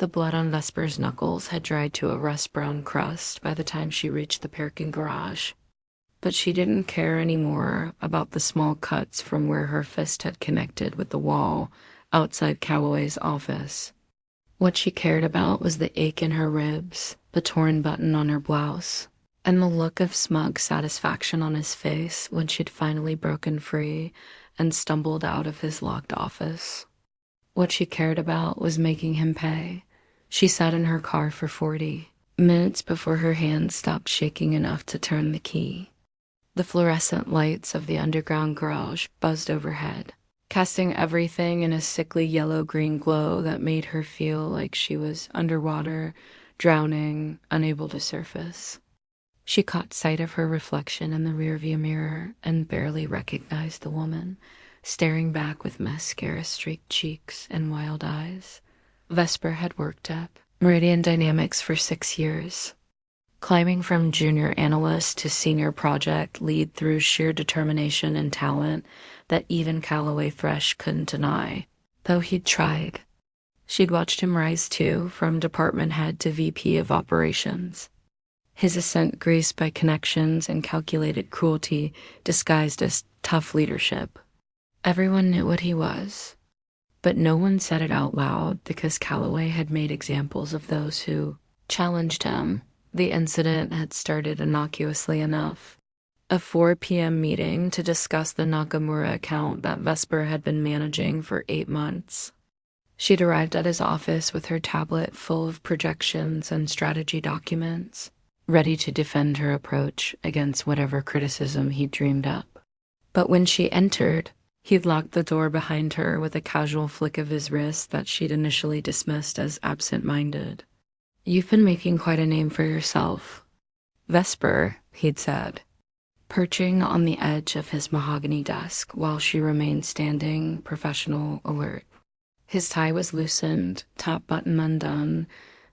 The blood on Vesper's knuckles had dried to a rust-brown crust by the time she reached the parking garage. But she didn't care anymore about the small cuts from where her fist had connected with the wall outside Calloway's office. What she cared about was the ache in her ribs, the torn button on her blouse, and the look of smug satisfaction on his face when she'd finally broken free and stumbled out of his locked office. What she cared about was making him pay. She sat in her car for 40 minutes before her hands stopped shaking enough to turn the key. The fluorescent lights of the underground garage buzzed overhead, casting everything in a sickly yellow-green glow that made her feel like she was underwater, drowning, unable to surface. She caught sight of her reflection in the rearview mirror and barely recognized the woman, staring back with mascara-streaked cheeks and wild eyes. Vesper had worked at Meridian Dynamics for 6 years, climbing from junior analyst to senior project lead through sheer determination and talent that even Calloway Thresh couldn't deny, though he'd tried. She'd watched him rise too, from department head to VP of operations, his ascent greased by connections and calculated cruelty disguised as tough leadership. Everyone knew what he was, but no one said it out loud because Calloway had made examples of those who challenged him. The incident had started innocuously enough. A 4 p.m. meeting to discuss the Nakamura account that Vesper had been managing for 8 months. She'd arrived at his office with her tablet full of projections and strategy documents, ready to defend her approach against whatever criticism he'd dreamed up. But when she entered, he'd locked the door behind her with a casual flick of his wrist that she'd initially dismissed as absent-minded. "You've been making quite a name for yourself, Vesper," he'd said, perching on the edge of his mahogany desk while she remained standing, professional, alert. His tie was loosened, top button undone,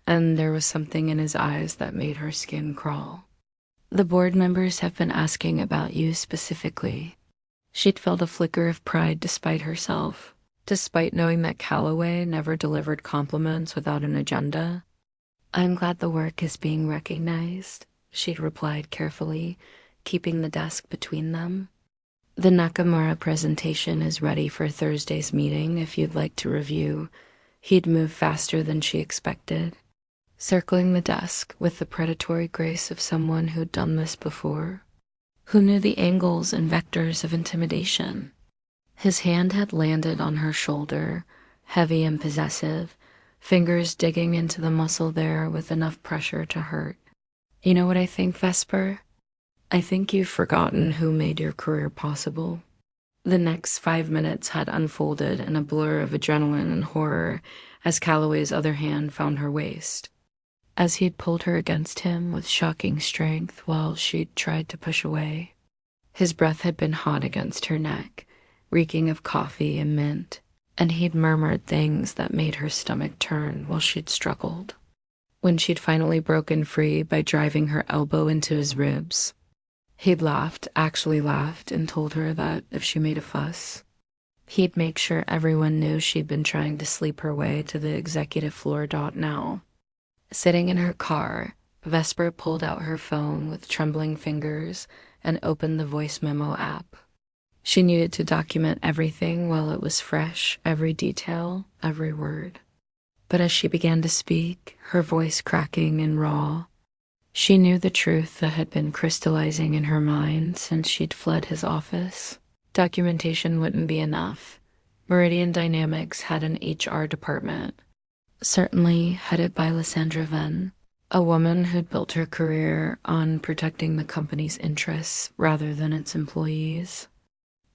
and there was something in his eyes that made her skin crawl. "The board members have been asking about you specifically." She'd felt a flicker of pride despite herself, despite knowing that Calloway never delivered compliments without an agenda. "I'm glad the work is being recognized," she'd replied carefully, keeping the desk between them. "The Nakamura presentation is ready for Thursday's meeting if you'd like to review." He'd moved faster than she expected, circling the desk with the predatory grace of someone who'd done this before, who knew the angles and vectors of intimidation. His hand had landed on her shoulder, heavy and possessive, fingers digging into the muscle there with enough pressure to hurt. "You know what I think, Vesper? I think you've forgotten who made your career possible." The next 5 minutes had unfolded in a blur of adrenaline and horror as Calloway's other hand found her waist, as he'd pulled her against him with shocking strength while she'd tried to push away. His breath had been hot against her neck, reeking of coffee and mint, and he'd murmured things that made her stomach turn while she'd struggled. When she'd finally broken free by driving her elbow into his ribs, he'd laughed, actually laughed, and told her that if she made a fuss, he'd make sure everyone knew she'd been trying to sleep her way to the executive floor. Now, sitting in her car, Vesper pulled out her phone with trembling fingers and opened the voice memo app. She needed to document everything while it was fresh, every detail, every word. But as she began to speak, her voice cracking and raw, she knew the truth that had been crystallizing in her mind since she'd fled his office. Documentation wouldn't be enough. Meridian Dynamics had an HR department, certainly headed by Lysandra Venn, a woman who'd built her career on protecting the company's interests rather than its employees.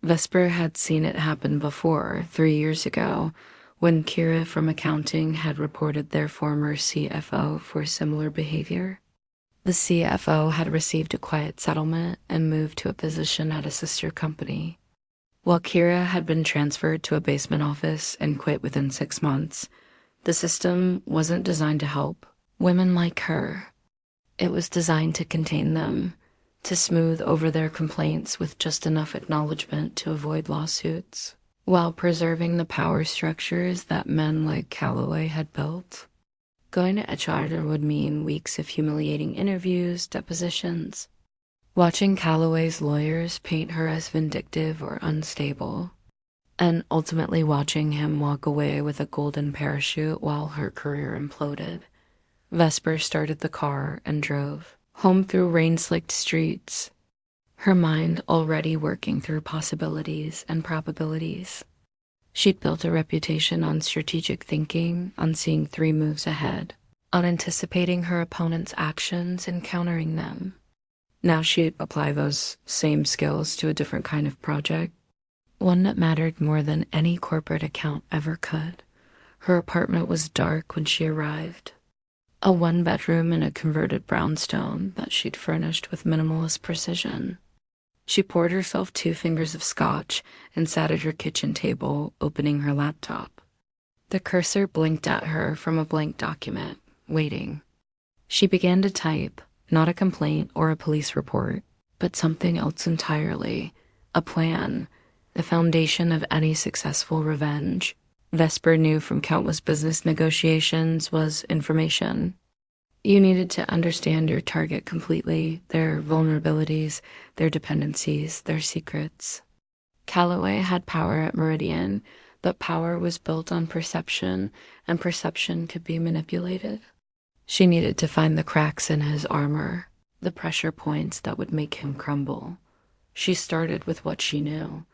Vesper had seen it happen before, 3 years ago, when Kira from accounting had reported their former CFO for similar behavior. The CFO had received a quiet settlement and moved to a position at a sister company, while Kira had been transferred to a basement office and quit within 6 months. The system wasn't designed to help women like her. It was designed to contain them, to smooth over their complaints with just enough acknowledgement to avoid lawsuits, while preserving the power structures that men like Calloway had built. Going to HR would mean weeks of humiliating interviews, depositions, watching Calloway's lawyers paint her as vindictive or unstable, and ultimately watching him walk away with a golden parachute while her career imploded. Vesper started the car and drove home through rain-slicked streets, her mind already working through possibilities and probabilities. She'd built a reputation on strategic thinking, on seeing 3 moves ahead, on anticipating her opponent's actions and countering them. Now she'd apply those same skills to a different kind of project, one that mattered more than any corporate account ever could. Her apartment was dark when she arrived, a 1-bedroom in a converted brownstone that she'd furnished with minimalist precision. She poured herself 2 fingers of scotch and sat at her kitchen table, opening her laptop. The cursor blinked at her from a blank document, waiting. She began to type, not a complaint or a police report, but something else entirely, a plan, the foundation of any successful revenge. Vesper knew from countless business negotiations was information. You needed to understand your target completely, their vulnerabilities, their dependencies, their secrets. Calloway had power at Meridian, but power was built on perception, and perception could be manipulated. She needed to find the cracks in his armor, the pressure points that would make him crumble. She started with what she knew.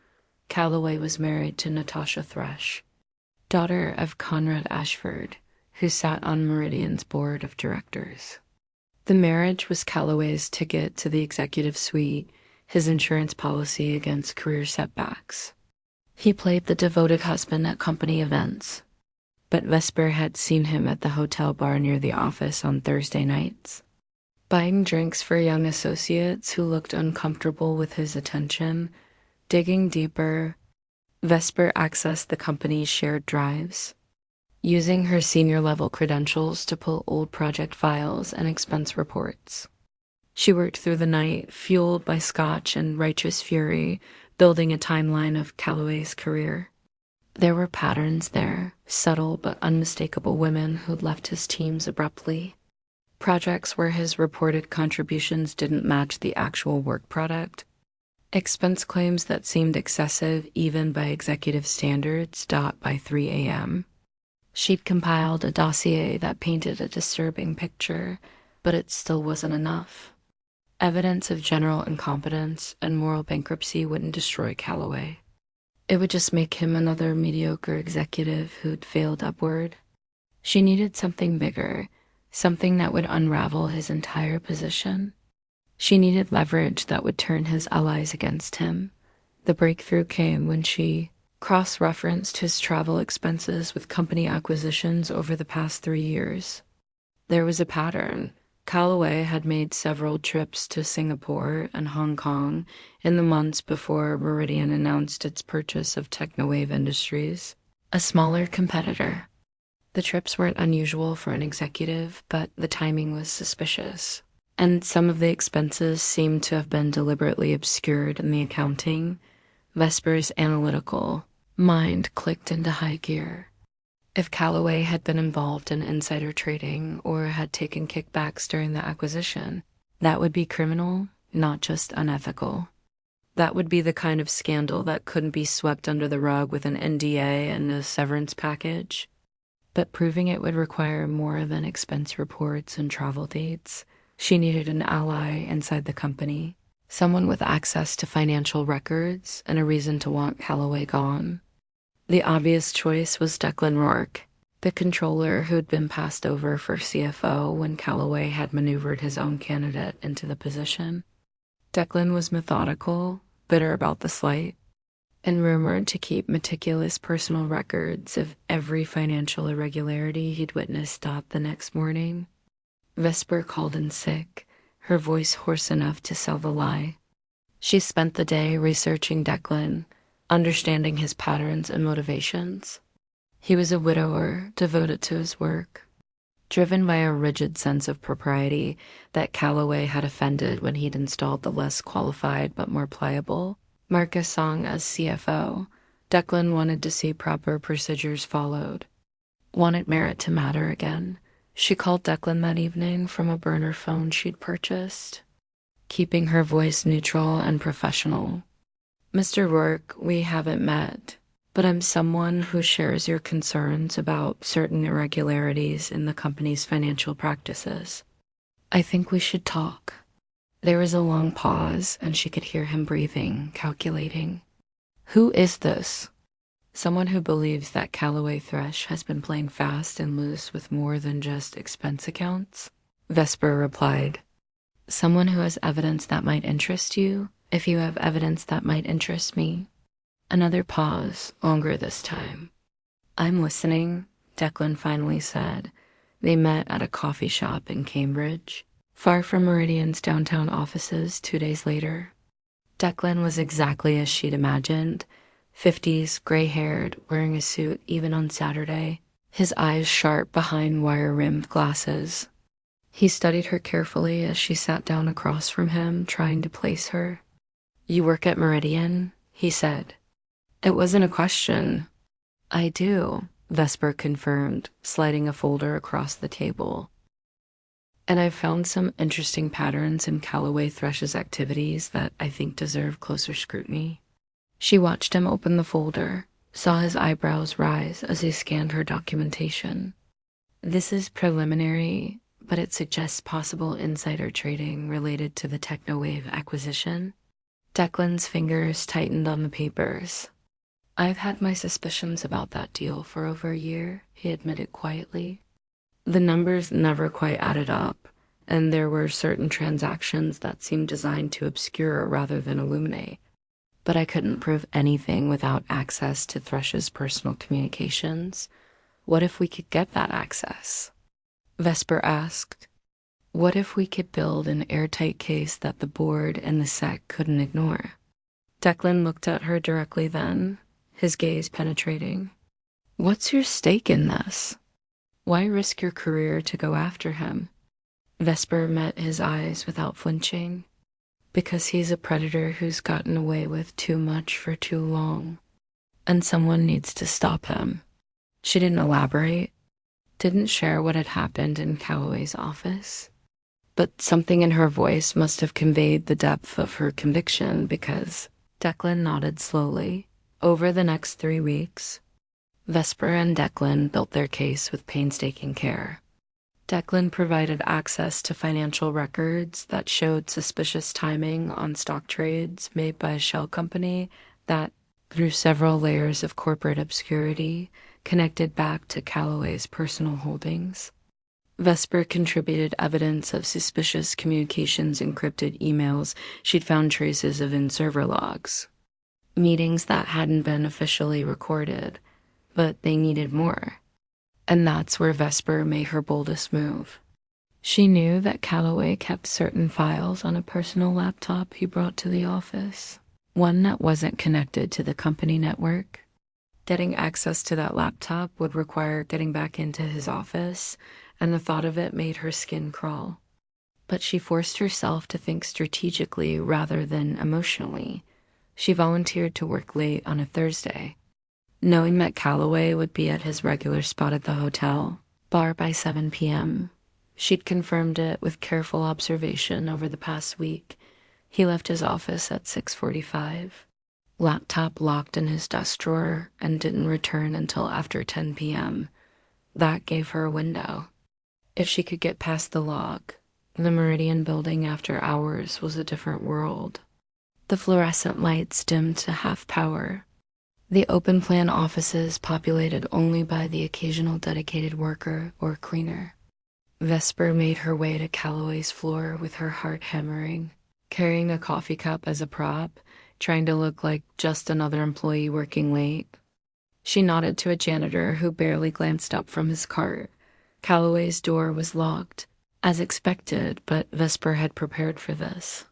Calloway was married to Natasha Thresh, daughter of Conrad Ashford, who sat on Meridian's board of directors. The marriage was Calloway's ticket to the executive suite, his insurance policy against career setbacks. He played the devoted husband at company events, but Vesper had seen him at the hotel bar near the office on Thursday nights, buying drinks for young associates who looked uncomfortable with his attention. Digging deeper, Vesper accessed the company's shared drives, using her senior-level credentials to pull old project files and expense reports. She worked through the night, fueled by scotch and righteous fury, building a timeline of Calloway's career. There were patterns there, subtle but unmistakable women who'd left his teams abruptly, projects where his reported contributions didn't match the actual work product, expense claims that seemed excessive even by executive standards. By 3 a.m. She'd compiled a dossier that painted a disturbing picture, but it still wasn't enough. Evidence of general incompetence and moral bankruptcy wouldn't destroy Calloway. It would just make him another mediocre executive who'd failed upward. She needed something bigger, something that would unravel his entire position. She needed leverage that would turn his allies against him. The breakthrough came when she cross-referenced his travel expenses with company acquisitions over the past 3 years. There was a pattern. Calloway had made several trips to Singapore and Hong Kong in the months before Meridian announced its purchase of Technowave Industries, a smaller competitor. The trips weren't unusual for an executive, but the timing was suspicious, and some of the expenses seemed to have been deliberately obscured in the accounting. Vesper's analytical mind clicked into high gear. If Calloway had been involved in insider trading or had taken kickbacks during the acquisition, that would be criminal, not just unethical. That would be the kind of scandal that couldn't be swept under the rug with an NDA and a severance package. But proving it would require more than expense reports and travel dates. She needed an ally inside the company, someone with access to financial records and a reason to want Calloway gone. The obvious choice was Declan Rourke, the controller who'd been passed over for CFO when Calloway had maneuvered his own candidate into the position. Declan was methodical, bitter about the slight, and rumored to keep meticulous personal records of every financial irregularity he'd witnessed. The next morning, Vesper called in sick, her voice hoarse enough to sell the lie. She spent the day researching Declan, understanding his patterns and motivations. He was a widower, devoted to his work, driven by a rigid sense of propriety that Calloway had offended when he'd installed the less qualified but more pliable Marcus Song as CFO. Declan wanted to see proper procedures followed, wanted merit to matter again. She called Declan that evening from a burner phone she'd purchased, keeping her voice neutral and professional. "Mr. Rourke, we haven't met, but I'm someone who shares your concerns about certain irregularities in the company's financial practices. I think we should talk." There was a long pause, and she could hear him breathing, calculating. "Who is this?" "Someone who believes that Callaway Thresh has been playing fast and loose with more than just expense accounts," Vesper replied. "Someone who has evidence that might interest you, if you have evidence that might interest me." Another pause, longer this time. "I'm listening," Declan finally said. They met at a coffee shop in Cambridge, far from Meridian's downtown offices 2 days later. Declan was exactly as she'd imagined. 50s, gray-haired, wearing a suit even on Saturday, his eyes sharp behind wire-rimmed glasses. He studied her carefully as she sat down across from him, trying to place her. "You work at Meridian?" he said. It wasn't a question. "I do," Vesper confirmed, sliding a folder across the table. "And I've found some interesting patterns in Callaway Thresh's activities that I think deserve closer scrutiny." She watched him open the folder, saw his eyebrows rise as he scanned her documentation. "This is preliminary, but it suggests possible insider trading related to the Technowave acquisition." Declan's fingers tightened on the papers. "I've had my suspicions about that deal for over a year," he admitted quietly. "The numbers never quite added up, and there were certain transactions that seemed designed to obscure rather than illuminate. But I couldn't prove anything without access to Thresh's personal communications. What if we could get that access?" Vesper asked. "What if we could build an airtight case that the board and the SEC couldn't ignore?" Declan looked at her directly then, his gaze penetrating. "What's your stake in this? Why risk your career to go after him?" Vesper met his eyes without flinching. "Because he's a predator who's gotten away with too much for too long, and someone needs to stop him." She didn't elaborate, didn't share what had happened in Callaway's office, but something in her voice must have conveyed the depth of her conviction, because Declan nodded slowly. Over the next 3 weeks, Vesper and Declan built their case with painstaking care. Declan provided access to financial records that showed suspicious timing on stock trades made by a shell company that, through several layers of corporate obscurity, connected back to Callaway's personal holdings. Vesper contributed evidence of suspicious communications, encrypted emails she'd found traces of in server logs. Meetings that hadn't been officially recorded, but they needed more. And that's where Vesper made her boldest move. She knew that Callaway kept certain files on a personal laptop he brought to the office, one that wasn't connected to the company network. Getting access to that laptop would require getting back into his office, and the thought of it made her skin crawl. But she forced herself to think strategically rather than emotionally. She volunteered to work late on a Thursday, knowing that Callaway would be at his regular spot at the hotel bar by 7 p.m. She'd confirmed it with careful observation over the past week. He left his office at 6:45, laptop locked in his desk drawer, and didn't return until after 10 p.m. That gave her a window. If she could get past the log, the Meridian building after hours was a different world. The fluorescent lights dimmed to half power. The open-plan offices populated only by the occasional dedicated worker or cleaner. Vesper made her way to Callaway's floor with her heart hammering, carrying a coffee cup as a prop, trying to look like just another employee working late. She nodded to a janitor who barely glanced up from his cart. Callaway's door was locked, as expected, but Vesper had prepared for this.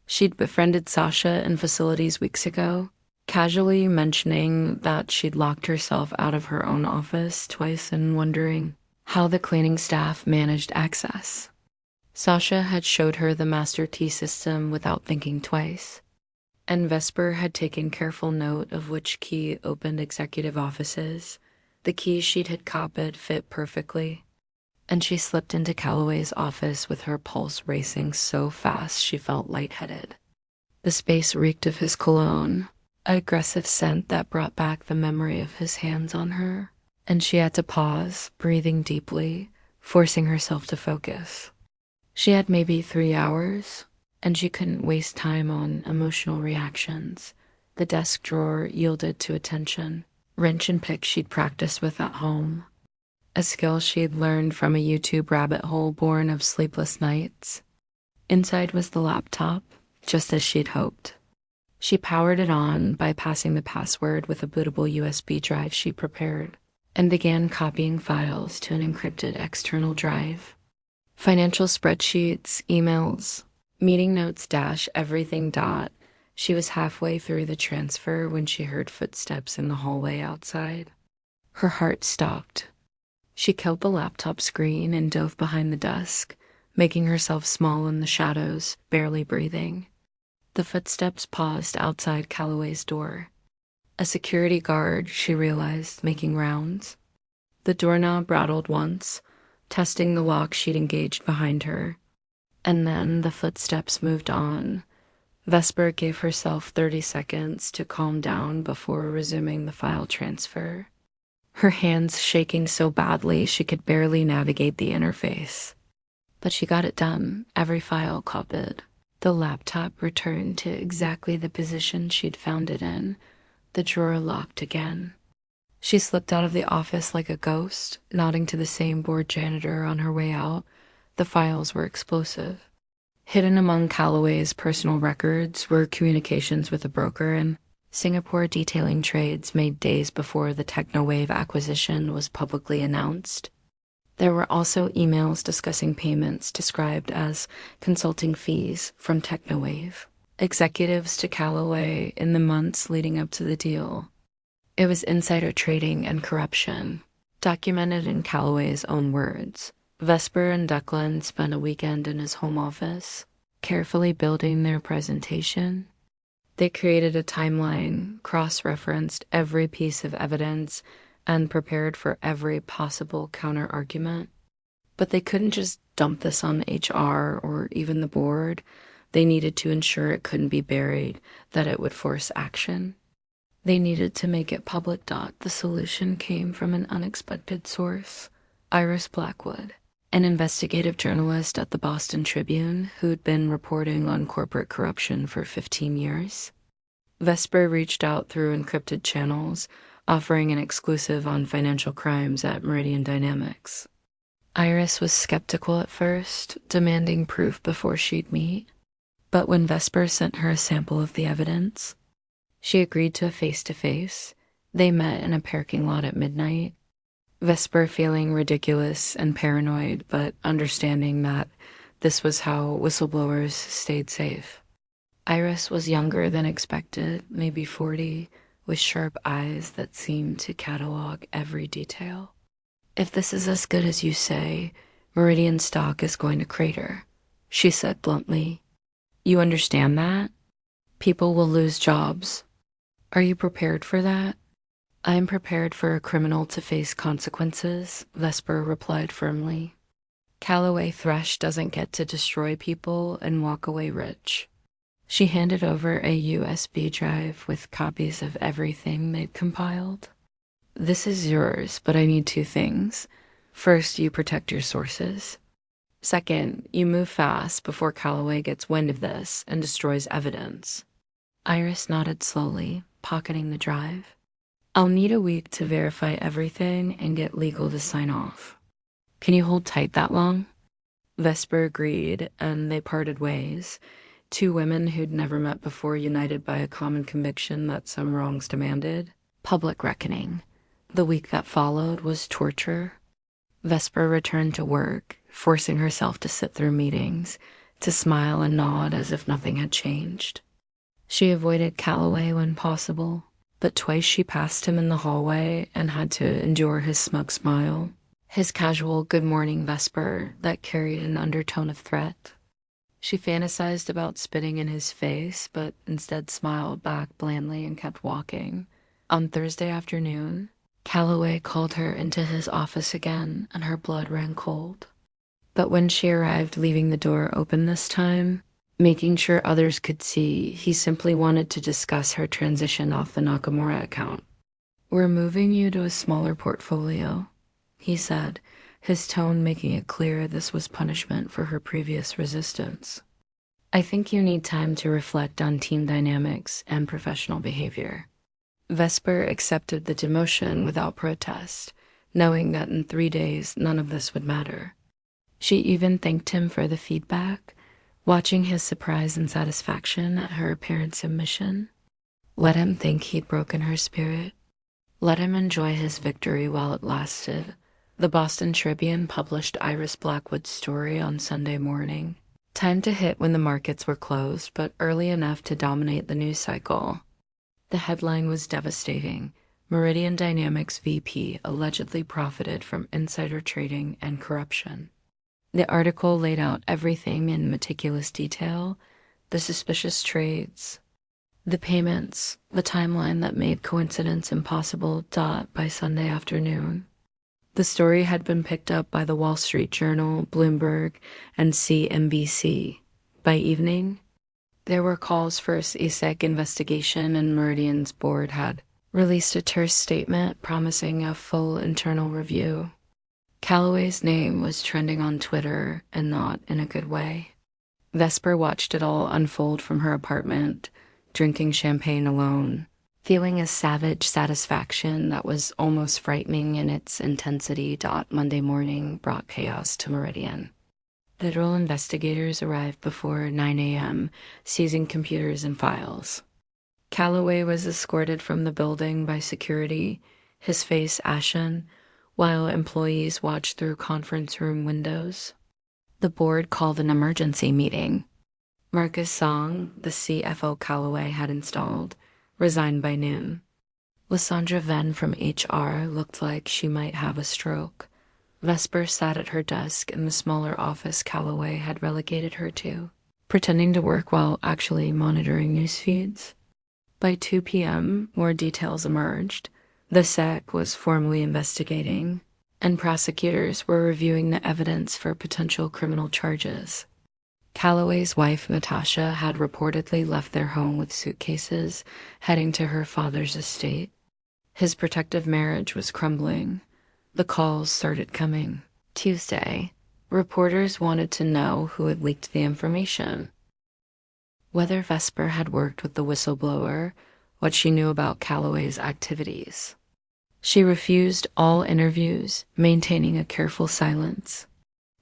She'd befriended Sasha in facilities weeks ago, casually mentioning that she'd locked herself out of her own office twice and wondering how the cleaning staff managed access. Sasha had showed her the Master T system without thinking twice, and Vesper had taken careful note of which key opened executive offices. The key she'd had copied fit perfectly. and she slipped into Calloway's office with her pulse racing so fast she felt lightheaded. The space reeked of his cologne, an aggressive scent that brought back the memory of his hands on her, and she had to pause, breathing deeply, forcing herself to focus. She had maybe 3 hours, and she couldn't waste time on emotional reactions. The desk drawer yielded to attention, wrench and pick she'd practiced with at home, a skill she'd learned from a YouTube rabbit hole born of sleepless nights. Inside was the laptop, just as she'd hoped. She powered it on, bypassing the password with a bootable USB drive she prepared, and began copying files to an encrypted external drive. Financial spreadsheets, emails, meeting notes dash everything dot. She was halfway through the transfer when she heard footsteps in the hallway outside. Her heart stopped. She killed the laptop screen and dove behind the desk, making herself small in the shadows, barely breathing. The footsteps paused outside Calloway's door. A security guard, she realized, making rounds. The doorknob rattled once, testing the lock she'd engaged behind her. And then the footsteps moved on. Vesper gave herself 30 seconds to calm down before resuming the file transfer, her hands shaking so badly she could barely navigate the interface. But she got it done, every file copied. The laptop returned to exactly the position she'd found it in, the drawer locked again. She slipped out of the office like a ghost, nodding to the same bored janitor on her way out. The files were explosive. Hidden among Calloway's personal records were communications with a broker in Singapore detailing trades made days before the TechnoWave acquisition was publicly announced. There were also emails discussing payments described as consulting fees from TechnoWave, executives to Calloway in the months leading up to the deal. It was insider trading and corruption, documented in Calloway's own words. Vesper and Declan spent a weekend in his home office, carefully building their presentation. They created a timeline, cross-referenced every piece of evidence, and prepared for every possible counter-argument. But they couldn't just dump this on HR or even the board. They needed to ensure it couldn't be buried, that it would force action. They needed to make it public. The solution came from an unexpected source, Iris Blackwood, an investigative journalist at the Boston Tribune who'd been reporting on corporate corruption for 15 years. Vesper reached out through encrypted channels, offering an exclusive on financial crimes at Meridian Dynamics. Iris was skeptical at first, demanding proof before she'd meet. But when Vesper sent her a sample of the evidence, she agreed to a face-to-face. They met in a parking lot at midnight. Vesper feeling ridiculous and paranoid, but understanding that this was how whistleblowers stayed safe. Iris was younger than expected, maybe 40, with sharp eyes that seemed to catalog every detail. "If this is as good as you say, Meridian stock is going to crater," she said bluntly. "You understand that? People will lose jobs. Are you prepared for that?" "I am prepared for a criminal to face consequences," Vesper replied firmly. "Calloway Thresh doesn't get to destroy people and walk away rich." She handed over a USB drive with copies of everything they'd compiled. "This is yours, but I need 2 things. First, you protect your sources. Second, you move fast before Calloway gets wind of this and destroys evidence." Iris nodded slowly, pocketing the drive. "I'll need a week to verify everything and get legal to sign off. Can you hold tight that long?" Vesper agreed, and they parted ways. 2 women who'd never met before, united by a common conviction that some wrongs demanded public reckoning. The week that followed was torture. Vesper returned to work, forcing herself to sit through meetings, to smile and nod as if nothing had changed. She avoided Calloway when possible, but twice she passed him in the hallway and had to endure his smug smile, his casual "good morning, Vesper" that carried an undertone of threat. She fantasized about spitting in his face, but instead smiled back blandly and kept walking. On Thursday afternoon, Calloway called her into his office again, and her blood ran cold. But when she arrived, leaving the door open this time, making sure others could see, he simply wanted to discuss her transition off the Nakamura account. "We're moving you to a smaller portfolio," he said, his tone making it clear this was punishment for her previous resistance. "I think you need time to reflect on team dynamics and professional behavior." Vesper accepted the demotion without protest, knowing that in 3 days none of this would matter. She even thanked him for the feedback, watching his surprise and satisfaction at her apparent submission. Let him think he'd broken her spirit. Let him enjoy his victory while it lasted. The Boston Tribune published Iris Blackwood's story on Sunday morning. Time to hit when the markets were closed, but early enough to dominate the news cycle. The headline was devastating. Meridian Dynamics VP allegedly profited from insider trading and corruption. The article laid out everything in meticulous detail: the suspicious trades, the payments, the timeline that made coincidence impossible. By Sunday afternoon, the story had been picked up by the Wall Street Journal, Bloomberg, and CNBC. By evening, there were calls for a CSEC investigation, and Meridian's board had released a terse statement promising a full internal review. Calloway's name was trending on Twitter, and not in a good way. Vesper watched it all unfold from her apartment, drinking champagne alone, feeling a savage satisfaction that was almost frightening in its intensity. Monday morning brought chaos to Meridian. Federal investigators arrived before 9 a.m., seizing computers and files. Calloway was escorted from the building by security, his face ashen, while employees watched through conference room windows. The board called an emergency meeting. Marcus Song, the CFO Calloway had installed, resigned by noon. Lysandra Venn from HR looked like she might have a stroke. Vesper sat at her desk in the smaller office Calloway had relegated her to, pretending to work while actually monitoring news feeds. By 2 p.m., more details emerged. The SEC was formally investigating, and prosecutors were reviewing the evidence for potential criminal charges. Calloway's wife, Natasha, had reportedly left their home with suitcases, heading to her father's estate. His protective marriage was crumbling. The calls started coming. Tuesday, reporters wanted to know who had leaked the information. Whether Vesper had worked with the whistleblower, what she knew about Calloway's activities. She refused all interviews, maintaining a careful silence.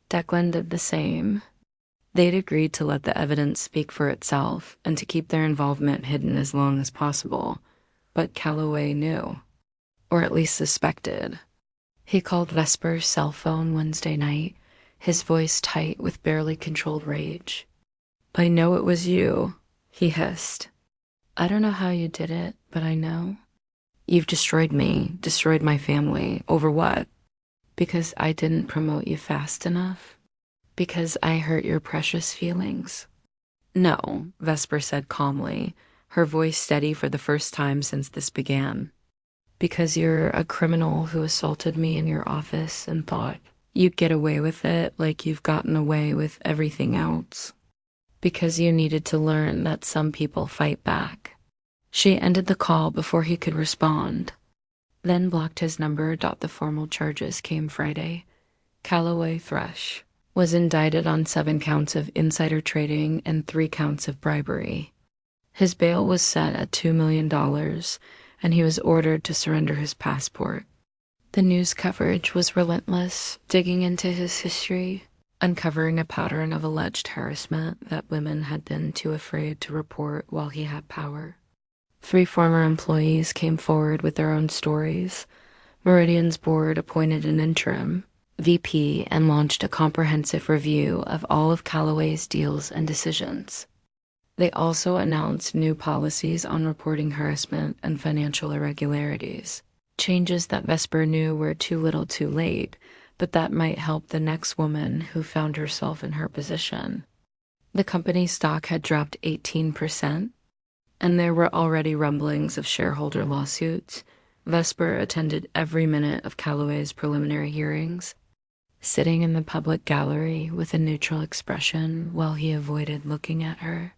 Declan did the same. They'd agreed to let the evidence speak for itself and to keep their involvement hidden as long as possible. But Calloway knew, or at least suspected. He called Vesper's cell phone Wednesday night, his voice tight with barely controlled rage. "I know it was you," he hissed. "I don't know how you did it, but I know. You've destroyed me, destroyed my family. Over what? Because I didn't promote you fast enough? Because I hurt your precious feelings?" "No," Vesper said calmly, her voice steady for the first time since this began. "Because you're a criminal who assaulted me in your office and thought you'd get away with it like you've gotten away with everything else. Because you needed to learn that some people fight back." She ended the call before he could respond, then blocked his number. The formal charges came Friday. Calloway Thresh was indicted on 7 counts of insider trading and 3 counts of bribery. His bail was set at $2 million, and he was ordered to surrender his passport. The news coverage was relentless, digging into his history, uncovering a pattern of alleged harassment that women had been too afraid to report while he had power. 3 former employees came forward with their own stories. Meridian's board appointed an interim VP and launched a comprehensive review of all of Calloway's deals and decisions. They also announced new policies on reporting harassment and financial irregularities, changes that Vesper knew were too little too late, but that might help the next woman who found herself in her position. The company's stock had dropped 18%, and there were already rumblings of shareholder lawsuits. Vesper attended every minute of Calloway's preliminary hearings, sitting in the public gallery with a neutral expression while he avoided looking at her.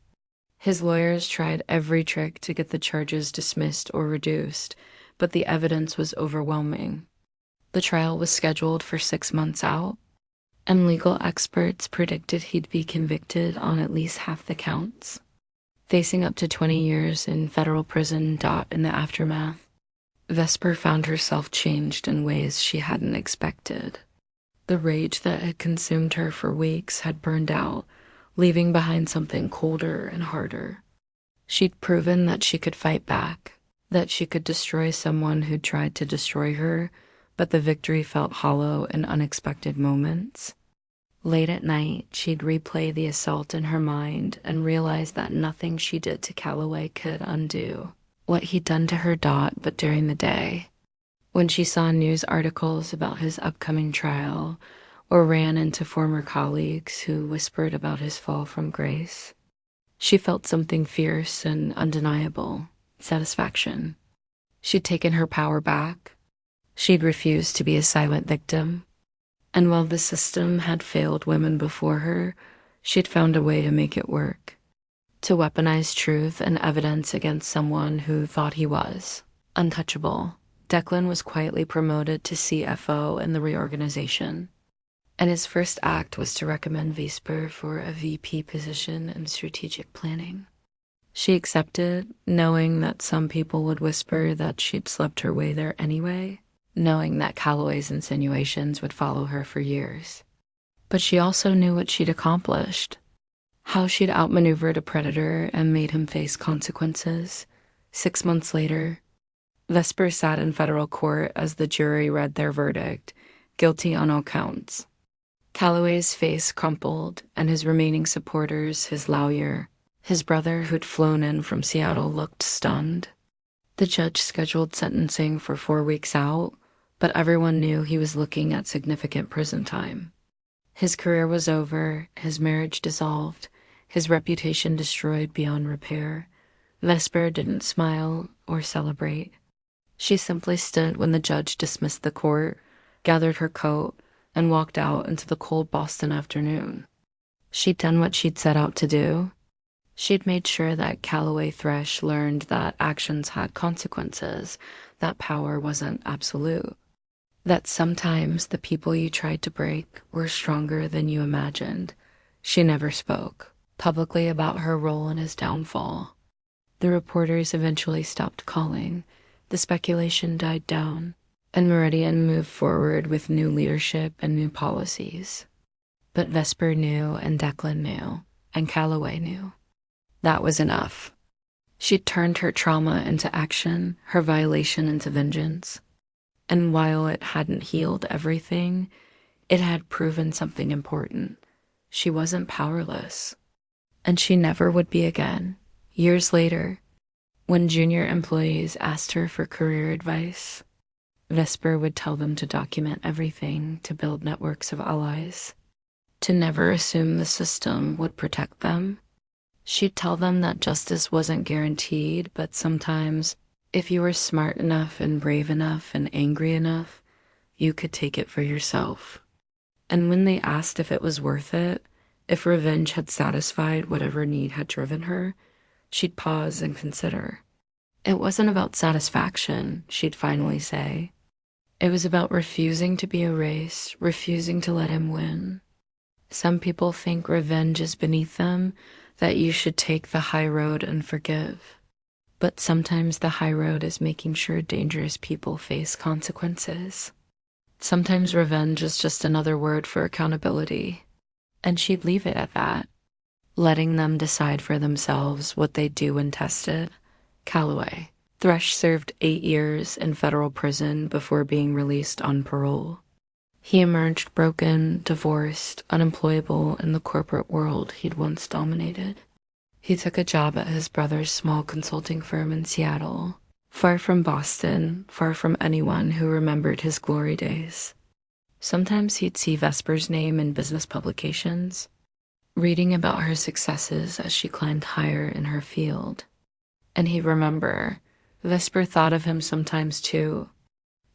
His lawyers tried every trick to get the charges dismissed or reduced, but the evidence was overwhelming. The trial was scheduled for 6 months out, and legal experts predicted he'd be convicted on at least half the counts, facing up to 20 years in federal prison. In the aftermath, Vesper found herself changed in ways she hadn't expected. The rage that had consumed her for weeks had burned out, leaving behind something colder and harder. She'd proven that she could fight back, that she could destroy someone who'd tried to destroy her, but the victory felt hollow in unexpected moments. Late at night, she'd replay the assault in her mind and realize that nothing she did to Calloway could undo what he'd done to her. But during the day, when she saw news articles about his upcoming trial or ran into former colleagues who whispered about his fall from grace, she felt something fierce and undeniable: satisfaction. She'd taken her power back. She'd refused to be a silent victim. And while the system had failed women before her, she'd found a way to make it work, to weaponize truth and evidence against someone who thought he was untouchable. Declan was quietly promoted to CFO in the reorganization, and his first act was to recommend Vesper for a VP position in strategic planning. She accepted, knowing that some people would whisper that she'd slept her way there anyway, knowing that Calloway's insinuations would follow her for years. But she also knew what she'd accomplished, how she'd outmaneuvered a predator and made him face consequences. 6 months later, Vesper sat in federal court as the jury read their verdict, guilty on all counts. Calloway's face crumpled, and his remaining supporters, his lawyer, his brother who'd flown in from Seattle, looked stunned. The judge scheduled sentencing for 4 weeks out, but everyone knew he was looking at significant prison time. His career was over, his marriage dissolved, his reputation destroyed beyond repair. Vesper didn't smile or celebrate. She simply stood when the judge dismissed the court, gathered her coat, and walked out into the cold Boston afternoon. She'd done what she'd set out to do. She'd made sure that Calloway Thresh learned that actions had consequences, that power wasn't absolute, that sometimes the people you tried to break were stronger than you imagined. She never spoke publicly about her role in his downfall. The reporters eventually stopped calling, the speculation died down, and Meridian moved forward with new leadership and new policies. But Vesper knew, and Declan knew, and Calloway knew. That was enough. She'd turned her trauma into action, her violation into vengeance. And while it hadn't healed everything, it had proven something important. She wasn't powerless. And she never would be again. Years later, when junior employees asked her for career advice, Vesper would tell them to document everything, to build networks of allies, to never assume the system would protect them. She'd tell them that justice wasn't guaranteed, but sometimes, if you were smart enough and brave enough and angry enough, you could take it for yourself. And when they asked if it was worth it, if revenge had satisfied whatever need had driven her, she'd pause and consider. It wasn't about satisfaction, she'd finally say. It was about refusing to be erased, refusing to let him win. Some people think revenge is beneath them, that you should take the high road and forgive. But sometimes the high road is making sure dangerous people face consequences. Sometimes revenge is just another word for accountability. And she'd leave it at that, letting them decide for themselves what they'd do when tested. Calloway Thresh served 8 years in federal prison before being released on parole. He emerged broken, divorced, unemployable in the corporate world he'd once dominated. He took a job at his brother's small consulting firm in Seattle, far from Boston, far from anyone who remembered his glory days. Sometimes he'd see Vesper's name in business publications, reading about her successes as she climbed higher in her field. And he'd remember Vesper thought of him sometimes too,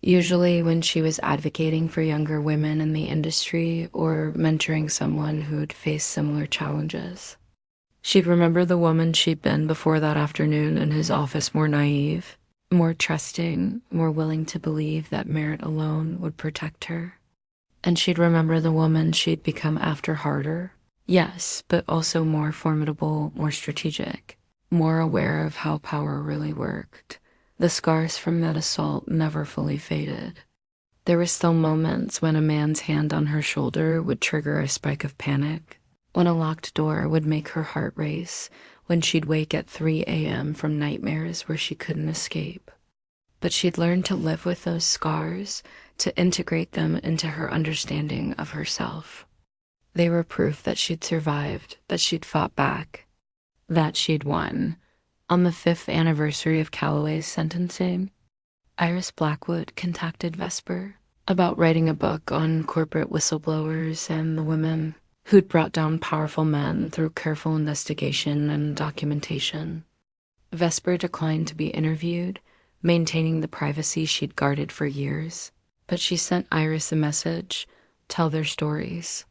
usually when she was advocating for younger women in the industry or mentoring someone who'd faced similar challenges. She'd remember the woman she'd been before that afternoon in his office, more naive, more trusting, more willing to believe that merit alone would protect her. And she'd remember the woman she'd become after, harder, yes, but also more formidable, more strategic, more aware of how power really worked. The scars from that assault never fully faded. There were still moments when a man's hand on her shoulder would trigger a spike of panic, when a locked door would make her heart race, when she'd wake at 3 a.m. from nightmares where she couldn't escape. But she'd learned to live with those scars, to integrate them into her understanding of herself. They were proof that she'd survived, that she'd fought back, that she'd won. On the 5th anniversary of Calloway's sentencing, Iris Blackwood contacted Vesper about writing a book on corporate whistleblowers and the women who'd brought down powerful men through careful investigation and documentation. Vesper declined to be interviewed, maintaining the privacy she'd guarded for years, but she sent Iris a message: tell their stories.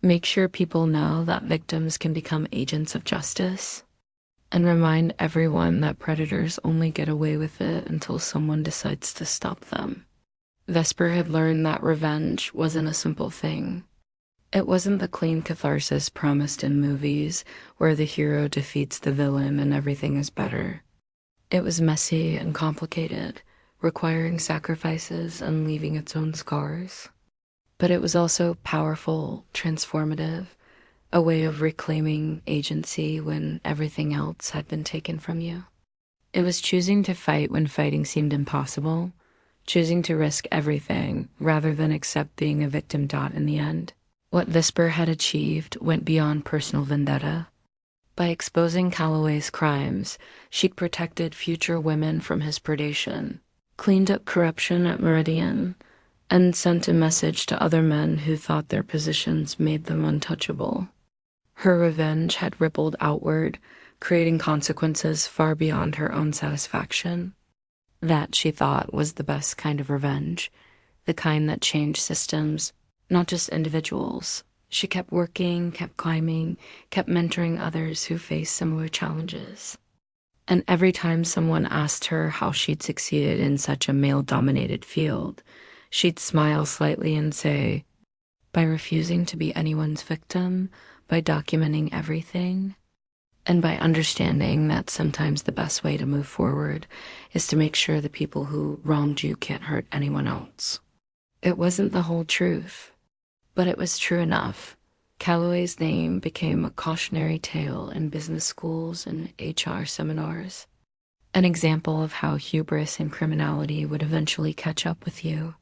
Make sure people know that victims can become agents of justice, and remind everyone that predators only get away with it until someone decides to stop them. Vesper had learned that revenge wasn't a simple thing. It wasn't the clean catharsis promised in movies where the hero defeats the villain and everything is better. It was messy and complicated, requiring sacrifices and leaving its own scars. But it was also powerful, transformative, a way of reclaiming agency when everything else had been taken from you. It was choosing to fight when fighting seemed impossible, choosing to risk everything rather than accept being a victim. In the end, what Vesper had achieved went beyond personal vendetta. By exposing Calloway's crimes, she'd protected future women from his predation, cleaned up corruption at Meridian, and sent a message to other men who thought their positions made them untouchable. Her revenge had rippled outward, creating consequences far beyond her own satisfaction. That, she thought, was the best kind of revenge, the kind that changed systems, not just individuals. She kept working, kept climbing, kept mentoring others who faced similar challenges. And every time someone asked her how she'd succeeded in such a male-dominated field, she'd smile slightly and say, by refusing to be anyone's victim, by documenting everything, and by understanding that sometimes the best way to move forward is to make sure the people who wronged you can't hurt anyone else. It wasn't the whole truth, but it was true enough. Calloway's name became a cautionary tale in business schools and HR seminars, an example of how hubris and criminality would eventually catch up with you.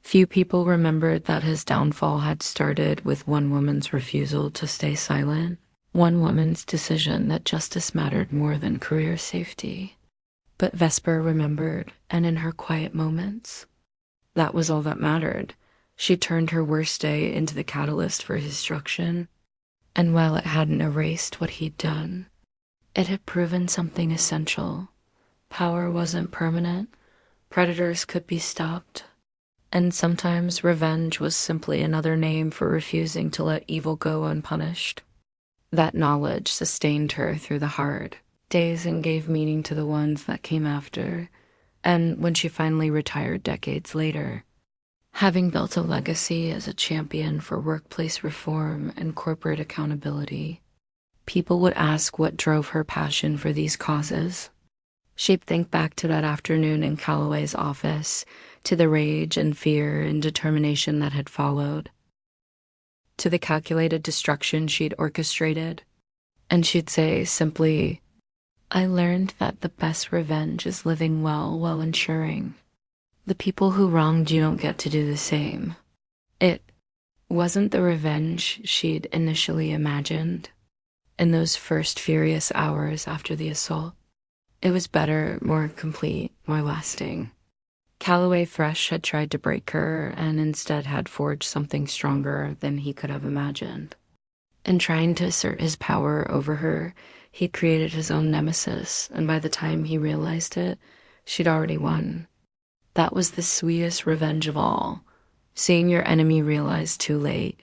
Few people remembered that his downfall had started with one woman's refusal to stay silent, one woman's decision that justice mattered more than career safety. But Vesper remembered, and in her quiet moments, that was all that mattered. She turned her worst day into the catalyst for his destruction, and while it hadn't erased what he'd done, it had proven something essential. Power wasn't permanent, predators could be stopped, and sometimes revenge was simply another name for refusing to let evil go unpunished. That knowledge sustained her through the hard days and gave meaning to the ones that came after, and when she finally retired decades later, having built a legacy as a champion for workplace reform and corporate accountability, people would ask what drove her passion for these causes. She'd think back to that afternoon in Calloway's office, to the rage and fear and determination that had followed, to the calculated destruction she'd orchestrated, and she'd say simply, I learned that the best revenge is living well while ensuring the people who wronged you don't get to do the same. It wasn't the revenge she'd initially imagined in those first furious hours after the assault. It was better, more complete, more lasting. Calloway Fresh had tried to break her and instead had forged something stronger than he could have imagined. In trying to assert his power over her, he'd created his own nemesis, and by the time he realized it, She'd already won. That was the sweetest revenge of all, seeing your enemy realize too late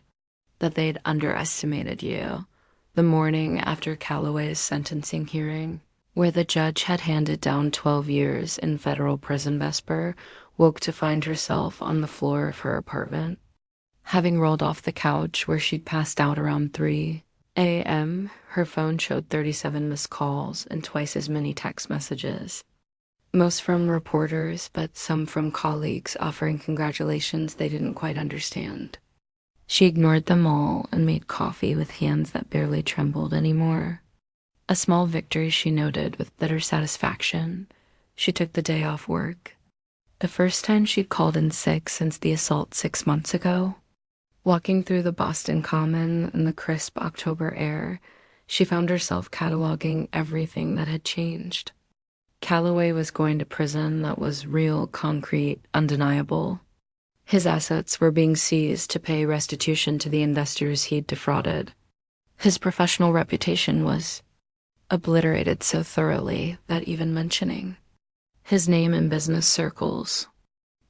that they'd underestimated you. The morning after Calloway's sentencing hearing, where the judge had handed down 12 years in federal prison, Vesper woke to find herself on the floor of her apartment. Having rolled off the couch where she'd passed out around 3 a.m., her phone showed 37 missed calls and twice as many text messages. Most from reporters, but some from colleagues offering congratulations they didn't quite understand. She ignored them all and made coffee with hands that barely trembled anymore. A small victory, she noted with bitter satisfaction. She took the day off work. The first time she'd called in sick since the assault 6 months ago. Walking through the Boston Common in the crisp October air, she found herself cataloging everything that had changed. Calloway was going to prison. That was real, concrete, undeniable. His assets were being seized to pay restitution to the investors he'd defrauded. His professional reputation was obliterated so thoroughly that even mentioning his name in business circles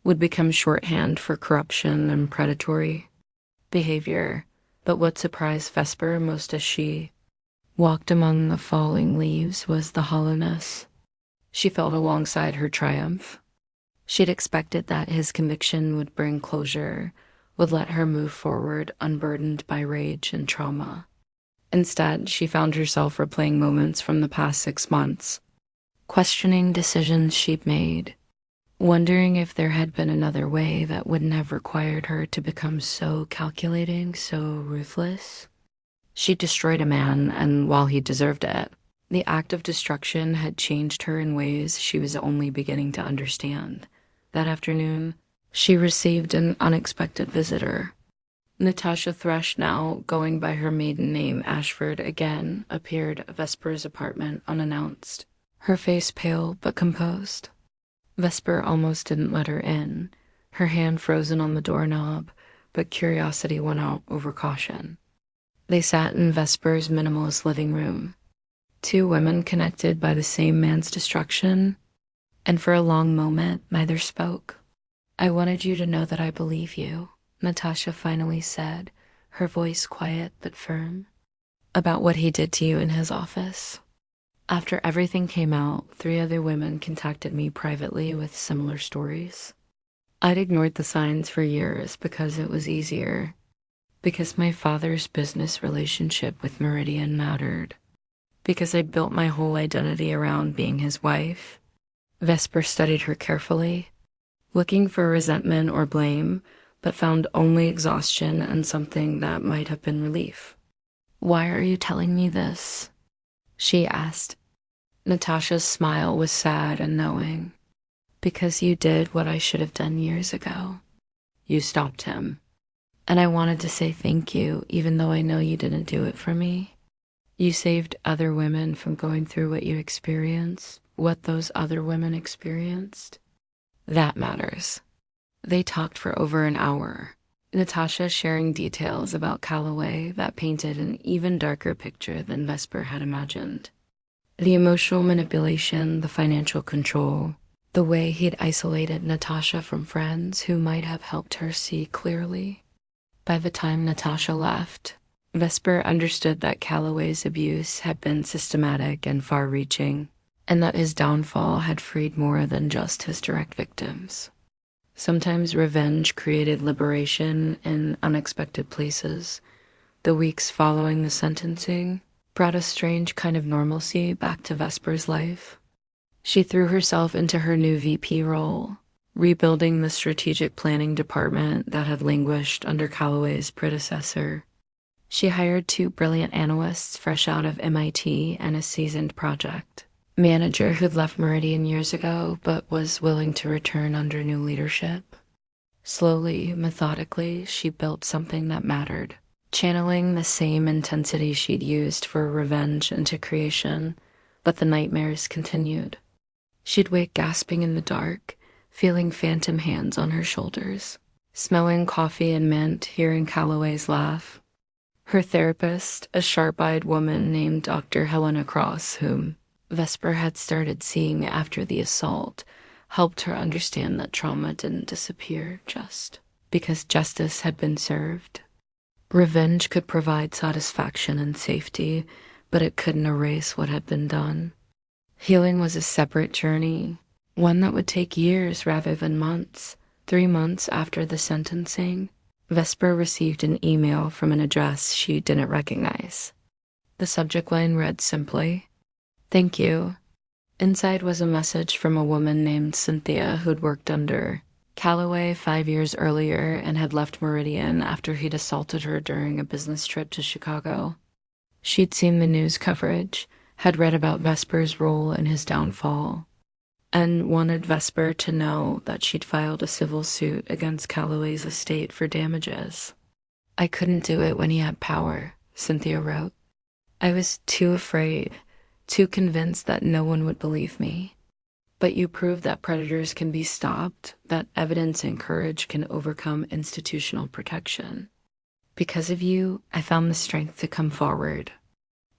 would become shorthand for corruption and predatory behavior. But what surprised Vesper most as she walked among the falling leaves was the hollowness she felt alongside her triumph. She'd expected that his conviction would bring closure, would let her move forward unburdened by rage and trauma. Instead, she found herself replaying moments from the past 6 months, questioning decisions she'd made, wondering if there had been another way that wouldn't have required her to become so calculating, so ruthless. She destroyed a man, and while he deserved it, the act of destruction had changed her in ways she was only beginning to understand. That afternoon, she received an unexpected visitor. Natasha Thresh, now going by her maiden name Ashford again, appeared at Vesper's apartment unannounced, her face pale but composed. Vesper almost didn't let her in, her hand frozen on the doorknob, but curiosity won out over caution. They sat in Vesper's minimalist living room, 2 women connected by the same man's destruction, and for a long moment neither spoke. "I wanted you to know that I believe you," Natasha finally said, her voice quiet but firm, "about what he did to you in his office. After everything came out, 3 other women contacted me privately with similar stories. I'd ignored the signs for years because it was easier, because my father's business relationship with Meridian mattered, because I'd built my whole identity around being his wife." Vesper studied her carefully, looking for resentment or blame, but found only exhaustion and something that might have been relief. "Why are you telling me this?" she asked. Natasha's smile was sad and knowing. "Because you did what I should have done years ago. You stopped him. And I wanted to say thank you, even though I know you didn't do it for me. You saved other women from going through what you experienced, what those other women experienced. That matters." They talked for over an hour, Natasha sharing details about Calloway that painted an even darker picture than Vesper had imagined. The emotional manipulation, the financial control, the way he'd isolated Natasha from friends who might have helped her see clearly. By the time Natasha left, Vesper understood that Calloway's abuse had been systematic and far-reaching, and that his downfall had freed more than just his direct victims. Sometimes revenge created liberation in unexpected places. The weeks following the sentencing brought a strange kind of normalcy back to Vesper's life. She threw herself into her new VP role, rebuilding the strategic planning department that had languished under Calloway's predecessor. She hired 2 brilliant analysts fresh out of MIT and a seasoned project manager who'd left Meridian years ago but was willing to return under new leadership. Slowly, methodically, she built something that mattered, channeling the same intensity she'd used for revenge into creation, but the nightmares continued. She'd wake gasping in the dark, feeling phantom hands on her shoulders, smelling coffee and mint, hearing Calloway's laugh. Her therapist, a sharp-eyed woman named Dr. Helena Cross, whom Vesper had started seeing after the assault, helped her understand that trauma didn't disappear just because justice had been served. Revenge could provide satisfaction and safety, but it couldn't erase what had been done. Healing was a separate journey, one that would take years rather than months. 3 months after the sentencing, Vesper received an email from an address she didn't recognize. The subject line read simply, "Thank you." Inside was a message from a woman named Cynthia who'd worked under Calloway 5 years earlier and had left Meridian after he'd assaulted her during a business trip to Chicago. She'd seen the news coverage, had read about Vesper's role in his downfall, and wanted Vesper to know that she'd filed a civil suit against Calloway's estate for damages. "I couldn't do it when he had power," Cynthia wrote. "I was too afraid, too convinced that no one would believe me. But you proved that predators can be stopped, that evidence and courage can overcome institutional protection. Because of you, I found the strength to come forward.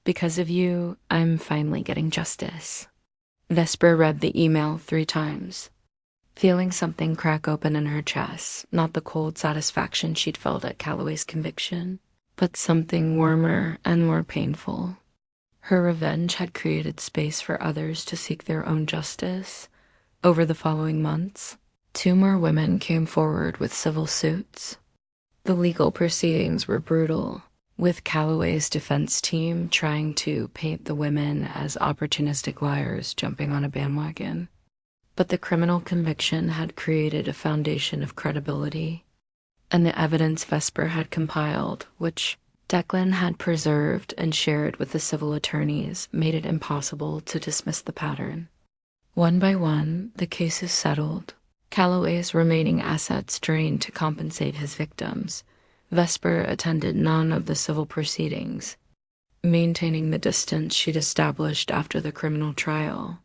Because of you, I'm finally getting justice." Vesper read the email 3 times, feeling something crack open in her chest, not the cold satisfaction she'd felt at Calloway's conviction, but something warmer and more painful. Her revenge had created space for others to seek their own justice. Over the following months, 2 more women came forward with civil suits. The legal proceedings were brutal, with Calloway's defense team trying to paint the women as opportunistic liars jumping on a bandwagon. But the criminal conviction had created a foundation of credibility, and the evidence Vesper had compiled, which Declan had preserved and shared with the civil attorneys, made it impossible to dismiss the pattern. One by one, the cases settled. Calloway's remaining assets drained to compensate his victims. Vesper attended none of the civil proceedings, maintaining the distance she'd established after the criminal trial.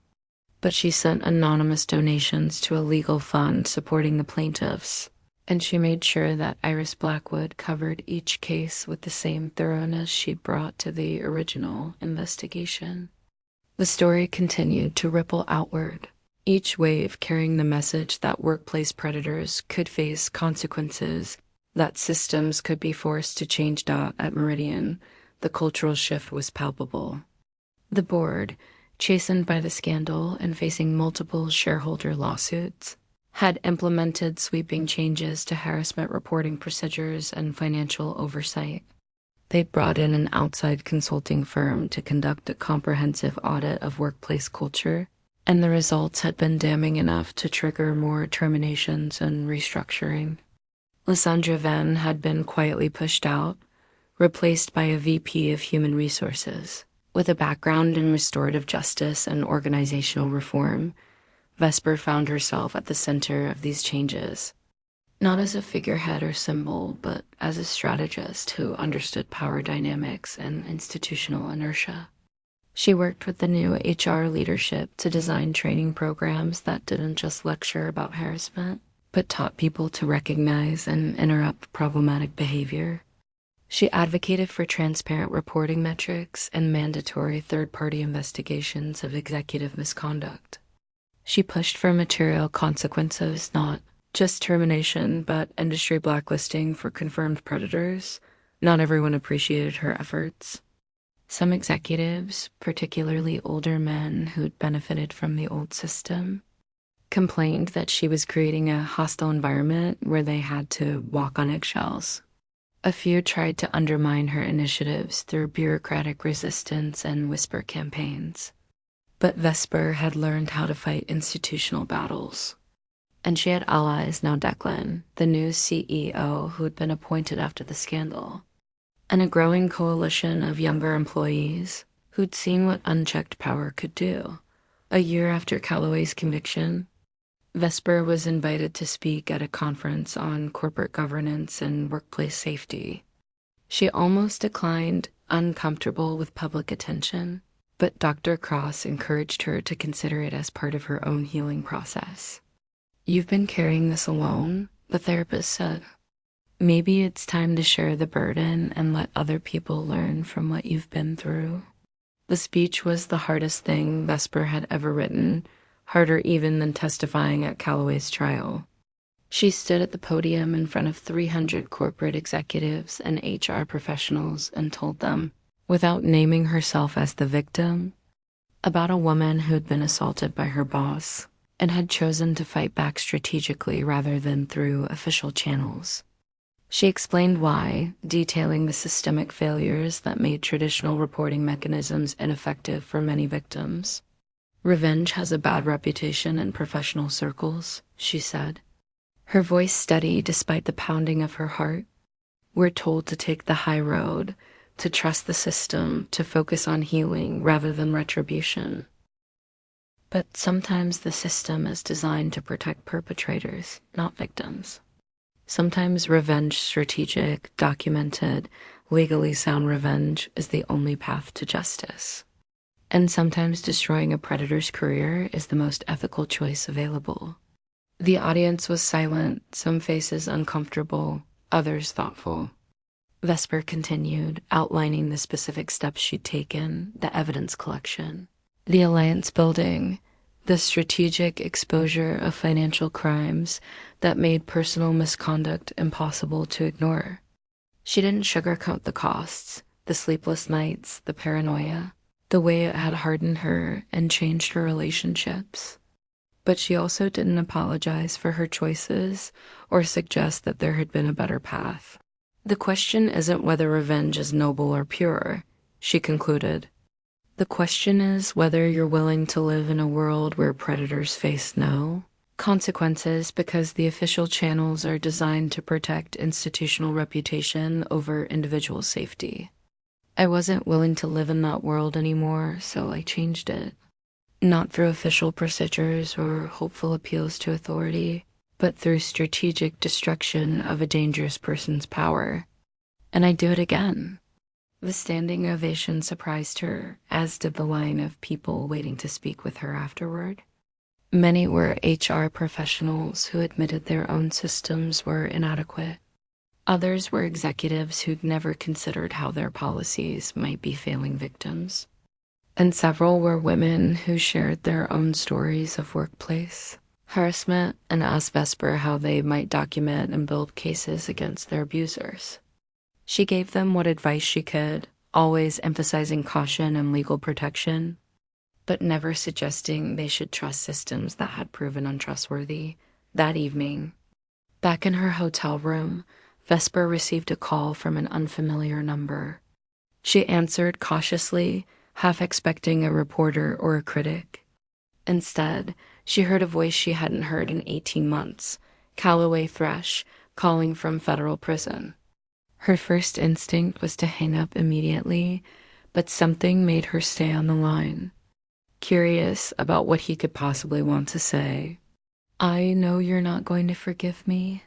But she sent anonymous donations to a legal fund supporting the plaintiffs, and she made sure that Iris Blackwood covered each case with the same thoroughness she'd brought to the original investigation. The story continued to ripple outward, each wave carrying the message that workplace predators could face consequences, that systems could be forced to change. At Meridian, the cultural shift was palpable. The board, chastened by the scandal and facing multiple shareholder lawsuits, had implemented sweeping changes to harassment reporting procedures and financial oversight. They'd brought in an outside consulting firm to conduct a comprehensive audit of workplace culture, and the results had been damning enough to trigger more terminations and restructuring. Lysandra Venn had been quietly pushed out, replaced by a VP of Human Resources. With a background in restorative justice and organizational reform, Vesper found herself at the center of these changes, not as a figurehead or symbol, but as a strategist who understood power dynamics and institutional inertia. She worked with the new HR leadership to design training programs that didn't just lecture about harassment, but taught people to recognize and interrupt problematic behavior. She advocated for transparent reporting metrics and mandatory third-party investigations of executive misconduct. She pushed for material consequences, not just termination, but industry blacklisting for confirmed predators. Not everyone appreciated her efforts. Some executives, particularly older men who'd benefited from the old system, complained that she was creating a hostile environment where they had to walk on eggshells. A few tried to undermine her initiatives through bureaucratic resistance and whisper campaigns. But Vesper had learned how to fight institutional battles. And she had allies, now Declan, the new CEO who had been appointed after the scandal, and a growing coalition of younger employees who'd seen what unchecked power could do. A year after Calloway's conviction, Vesper was invited to speak at a conference on corporate governance and workplace safety. She almost declined, uncomfortable with public attention, but Dr. Cross encouraged her to consider it as part of her own healing process. "You've been carrying this alone," the therapist said. "Maybe it's time to share the burden and let other people learn from what you've been through." The speech was the hardest thing Vesper had ever written, harder even than testifying at Calloway's trial. She stood at the podium in front of 300 corporate executives and HR professionals and told them, without naming herself as the victim, about a woman who'd been assaulted by her boss and had chosen to fight back strategically rather than through official channels. She explained why, detailing the systemic failures that made traditional reporting mechanisms ineffective for many victims. Revenge has a bad reputation in professional circles, she said. Her voice steady despite the pounding of her heart. We're told to take the high road, to trust the system, to focus on healing rather than retribution. But sometimes the system is designed to protect perpetrators, not victims. Sometimes revenge, strategic, documented, legally sound revenge is the only path to justice. And sometimes destroying a predator's career is the most ethical choice available. The audience was silent, some faces uncomfortable, others thoughtful. Vesper continued, outlining the specific steps she'd taken, the evidence collection, the alliance building, the strategic exposure of financial crimes that made personal misconduct impossible to ignore. She didn't sugarcoat the costs, the sleepless nights, the paranoia, the way it had hardened her and changed her relationships. But she also didn't apologize for her choices or suggest that there had been a better path. The question isn't whether revenge is noble or pure, she concluded. The question is whether you're willing to live in a world where predators face no consequences because the official channels are designed to protect institutional reputation over individual safety. I wasn't willing to live in that world anymore, so I changed it. Not through official procedures or hopeful appeals to authority, but through strategic destruction of a dangerous person's power. And I'd do it again. The standing ovation surprised her, as did the line of people waiting to speak with her afterward. Many were HR professionals who admitted their own systems were inadequate. Others were executives who'd never considered how their policies might be failing victims. And several were women who shared their own stories of workplace harassment and asked Vesper how they might document and build cases against their abusers. She gave them what advice she could, always emphasizing caution and legal protection, but never suggesting they should trust systems that had proven untrustworthy. That evening, back in her hotel room, Vesper received a call from an unfamiliar number. She answered cautiously, half expecting a reporter or a critic. Instead, she heard a voice she hadn't heard in 18 months, Calloway Thresh, calling from federal prison. Her first instinct was to hang up immediately, but something made her stay on the line, curious about what he could possibly want to say. "I know you're not going to forgive me,"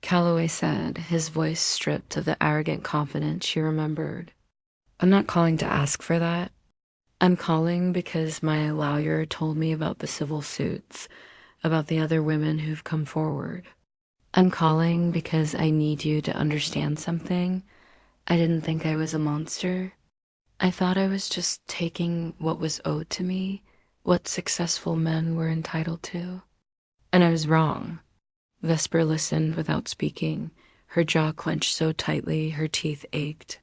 Calloway said, his voice stripped of the arrogant confidence she remembered. "I'm not calling to ask for that. I'm calling because my lawyer told me about the civil suits, about the other women who've come forward. I'm calling because I need you to understand something. I didn't think I was a monster. I thought I was just taking what was owed to me, what successful men were entitled to. And I was wrong." Vesper listened without speaking, her jaw clenched so tightly her teeth ached.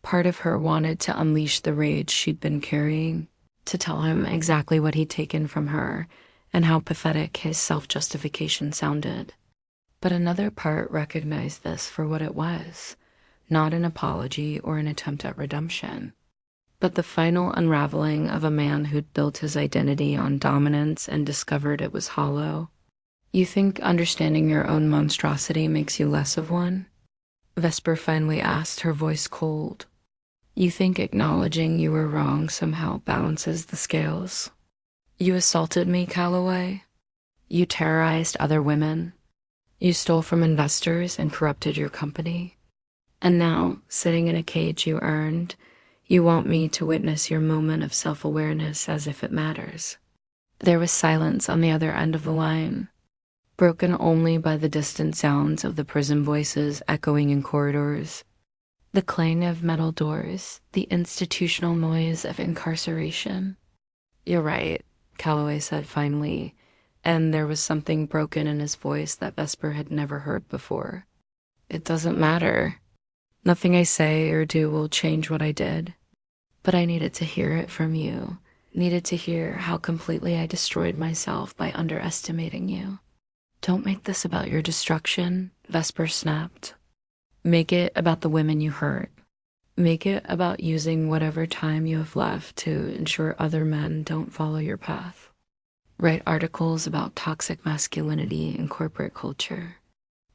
Part of her wanted to unleash the rage she'd been carrying, to tell him exactly what he'd taken from her and how pathetic his self-justification sounded. But another part recognized this for what it was, not an apology or an attempt at redemption, but the final unraveling of a man who'd built his identity on dominance and discovered it was hollow. "You think understanding your own monstrosity makes you less of one?" Vesper finally asked, her voice cold. "You think acknowledging you were wrong somehow balances the scales? You assaulted me, Calloway. You terrorized other women. You stole from investors and corrupted your company. And now, sitting in a cage you earned, you want me to witness your moment of self-awareness as if it matters." There was silence on the other end of the line, broken only by the distant sounds of the prison voices echoing in corridors, the clang of metal doors, the institutional noise of incarceration. "You're right," Calloway said finally, and there was something broken in his voice that Vesper had never heard before. It doesn't matter. Nothing I say or do will change what I did. But I needed to hear it from you. Needed to hear how completely I destroyed myself by underestimating you. Don't make this about your destruction, Vesper snapped. Make it about the women you hurt. Make it about using whatever time you have left to ensure other men don't follow your path. Write articles about toxic masculinity in corporate culture.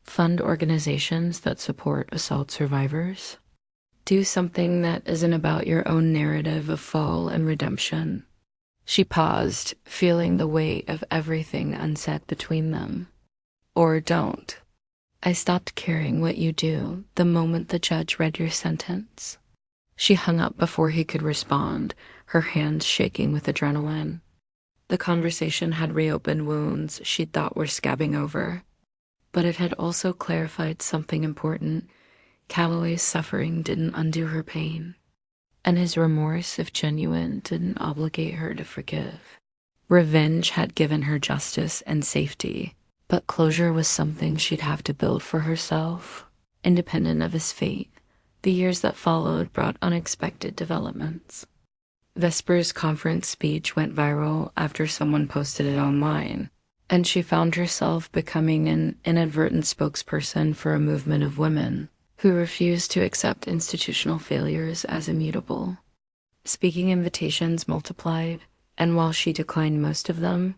Fund organizations that support assault survivors. Do something that isn't about your own narrative of fall and redemption. She paused, feeling the weight of everything unsaid between them. Or don't. I stopped caring what you do the moment the judge read your sentence. She hung up before he could respond, her hands shaking with adrenaline. The conversation had reopened wounds she'd thought were scabbing over. But it had also clarified something important. Calloway's suffering didn't undo her pain. And his remorse, if genuine, didn't obligate her to forgive. Revenge had given her justice and safety, but closure was something she'd have to build for herself, independent of his fate. The years that followed brought unexpected developments. Vesper's conference speech went viral after someone posted it online, and she found herself becoming an inadvertent spokesperson for a movement of women who refused to accept institutional failures as immutable. Speaking invitations multiplied, and while she declined most of them,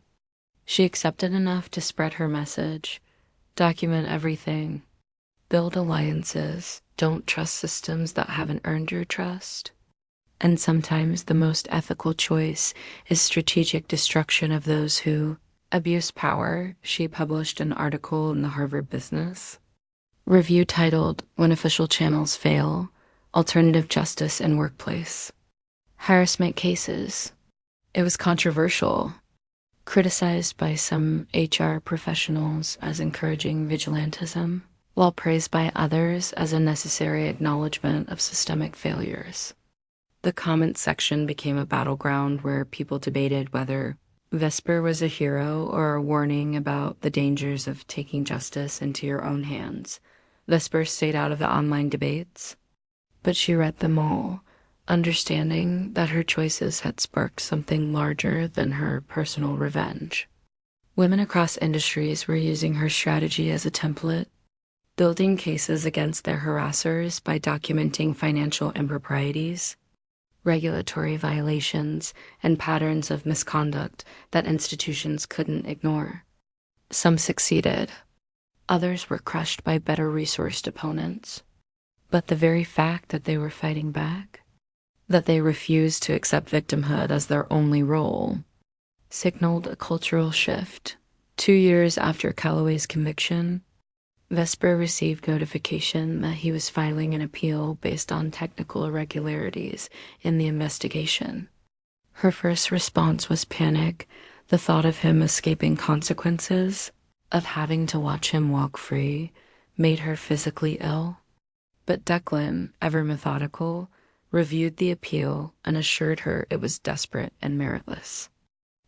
she accepted enough to spread her message, document everything, build alliances, don't trust systems that haven't earned your trust. And sometimes the most ethical choice is strategic destruction of those who abuse power. She published an article in the Harvard Business Review titled When Official Channels Fail, Alternative Justice in Workplace. Harassment cases. It was controversial, criticized by some HR professionals as encouraging vigilantism, while praised by others as a necessary acknowledgement of systemic failures. The comment section became a battleground where people debated whether Vesper was a hero or a warning about the dangers of taking justice into your own hands. Vesper stayed out of the online debates, but she read them all, understanding that her choices had sparked something larger than her personal revenge. Women across industries were using her strategy as a template, building cases against their harassers by documenting financial improprieties, regulatory violations, and patterns of misconduct that institutions couldn't ignore. Some succeeded. Others were crushed by better-resourced opponents. But the very fact that they were fighting back, that they refused to accept victimhood as their only role, signaled a cultural shift. 2 years after Calloway's conviction, Vesper received notification that he was filing an appeal based on technical irregularities in the investigation. Her first response was panic, the thought of him escaping consequences, of having to watch him walk free, made her physically ill. But Declan, ever methodical, reviewed the appeal and assured her it was desperate and meritless.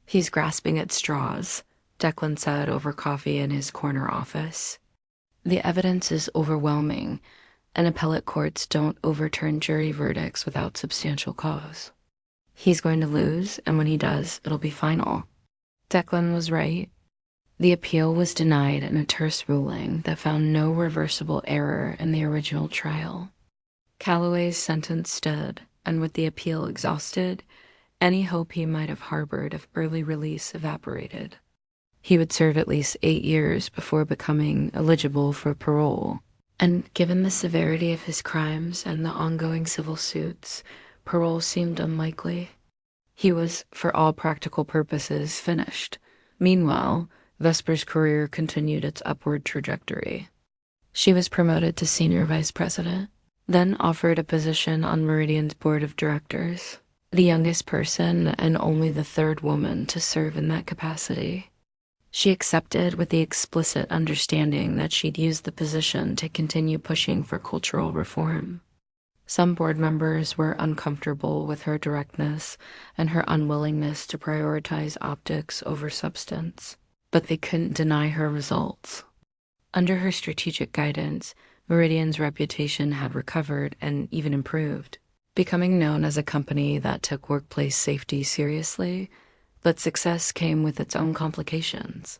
He's grasping at straws, Declan said over coffee in his corner office. The evidence is overwhelming, and appellate courts don't overturn jury verdicts without substantial cause. He's going to lose, and when he does, it'll be final. Declan was right. The appeal was denied in a terse ruling that found no reversible error in the original trial. Calloway's sentence stood, and with the appeal exhausted, any hope he might have harbored of early release evaporated. He would serve at least 8 years before becoming eligible for parole, and given the severity of his crimes and the ongoing civil suits, parole seemed unlikely. He was, for all practical purposes, finished. Meanwhile, Vesper's career continued its upward trajectory. She was promoted to senior vice president, then offered a position on Meridian's board of directors, the youngest person and only the third woman to serve in that capacity. She accepted with the explicit understanding that she'd use the position to continue pushing for cultural reform. Some board members were uncomfortable with her directness and her unwillingness to prioritize optics over substance, but they couldn't deny her results. Under her strategic guidance, Meridian's reputation had recovered and even improved, becoming known as a company that took workplace safety seriously, but success came with its own complications.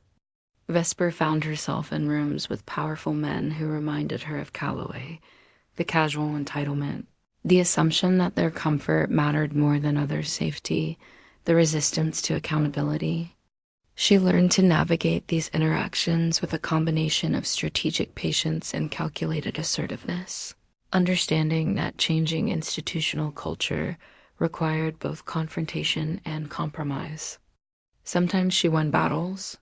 Vesper found herself in rooms with powerful men who reminded her of Calloway, the casual entitlement, the assumption that their comfort mattered more than others' safety, the resistance to accountability. She learned to navigate these interactions with a combination of strategic patience and calculated assertiveness, understanding that changing institutional culture required both confrontation and compromise. Sometimes she won battles,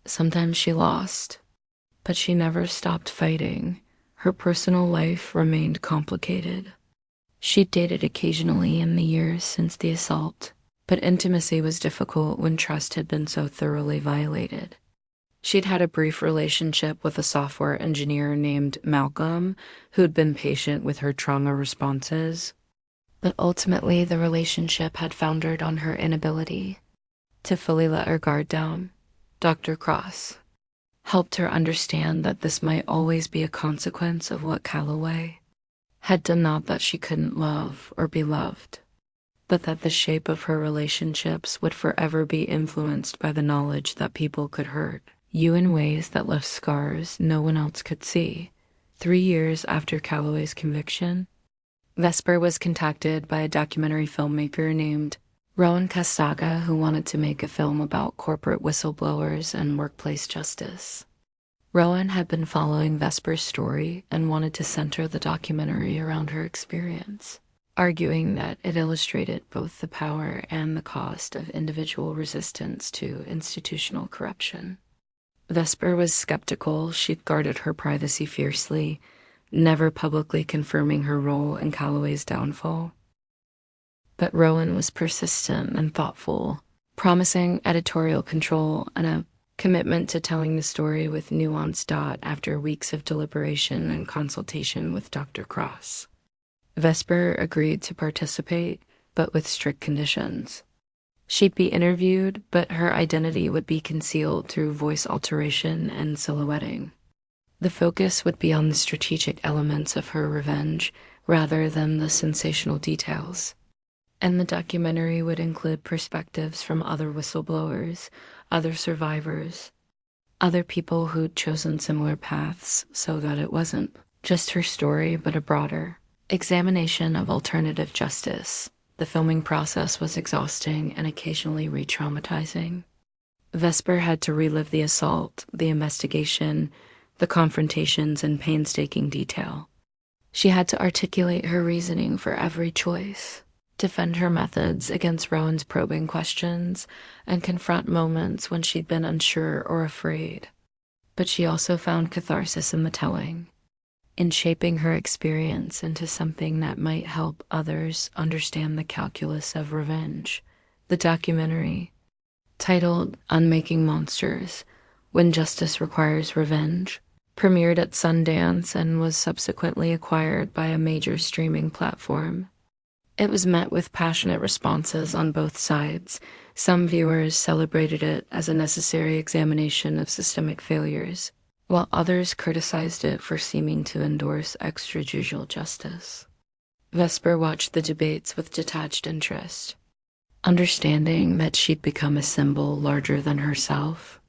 sometimes she lost, but she never stopped fighting. Her personal life remained complicated. She dated occasionally in the years since the assault, but intimacy was difficult when trust had been so thoroughly violated. She'd had a brief relationship with a software engineer named Malcolm, who'd been patient with her trauma responses. But ultimately, the relationship had foundered on her inability to fully let her guard down. Dr. Cross helped her understand that this might always be a consequence of what Calloway had done, not that she couldn't love or be loved, but that the shape of her relationships would forever be influenced by the knowledge that people could hurt you in ways that left scars no one else could see. 3 years after Calloway's conviction, Vesper was contacted by a documentary filmmaker named Rowan Castaga, who wanted to make a film about corporate whistleblowers and workplace justice. Rowan had been following Vesper's story and wanted to center the documentary around her experience, arguing that it illustrated both the power and the cost of individual resistance to institutional corruption. Vesper was skeptical. She'd guarded her privacy fiercely, never publicly confirming her role in Calloway's downfall. But Rowan was persistent and thoughtful, promising editorial control and a commitment to telling the story with nuanced dot after weeks of deliberation and consultation with Dr. Cross. Vesper agreed to participate, but with strict conditions. She'd be interviewed, but her identity would be concealed through voice alteration and silhouetting. The focus would be on the strategic elements of her revenge rather than the sensational details. And the documentary would include perspectives from other whistleblowers, other survivors, other people who'd chosen similar paths, so that it wasn't just her story, but a broader examination of alternative justice. The filming process was exhausting and occasionally re-traumatizing. Vesper had to relive the assault, the investigation, the confrontations in painstaking detail. She had to articulate her reasoning for every choice, defend her methods against Rowan's probing questions, and confront moments when she'd been unsure or afraid. But she also found catharsis in the telling, in shaping her experience into something that might help others understand the calculus of revenge. The documentary, titled Unmaking Monsters: When Justice Requires Revenge, premiered at Sundance and was subsequently acquired by a major streaming platform. It was met with passionate responses on both sides. Some viewers celebrated it as a necessary examination of systemic failures, while others criticized it for seeming to endorse extrajudicial justice. Vesper watched the debates with detached interest, understanding that she'd become a symbol larger than herself,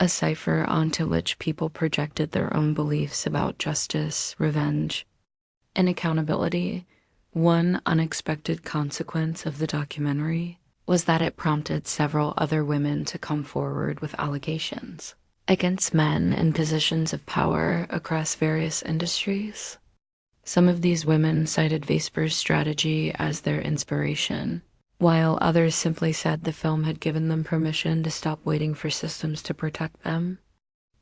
a cipher onto which people projected their own beliefs about justice, revenge, and accountability. One unexpected consequence of the documentary was that it prompted several other women to come forward with allegations against men in positions of power across various industries. Some of these women cited Vesper's strategy as their inspiration, while others simply said the film had given them permission to stop waiting for systems to protect them.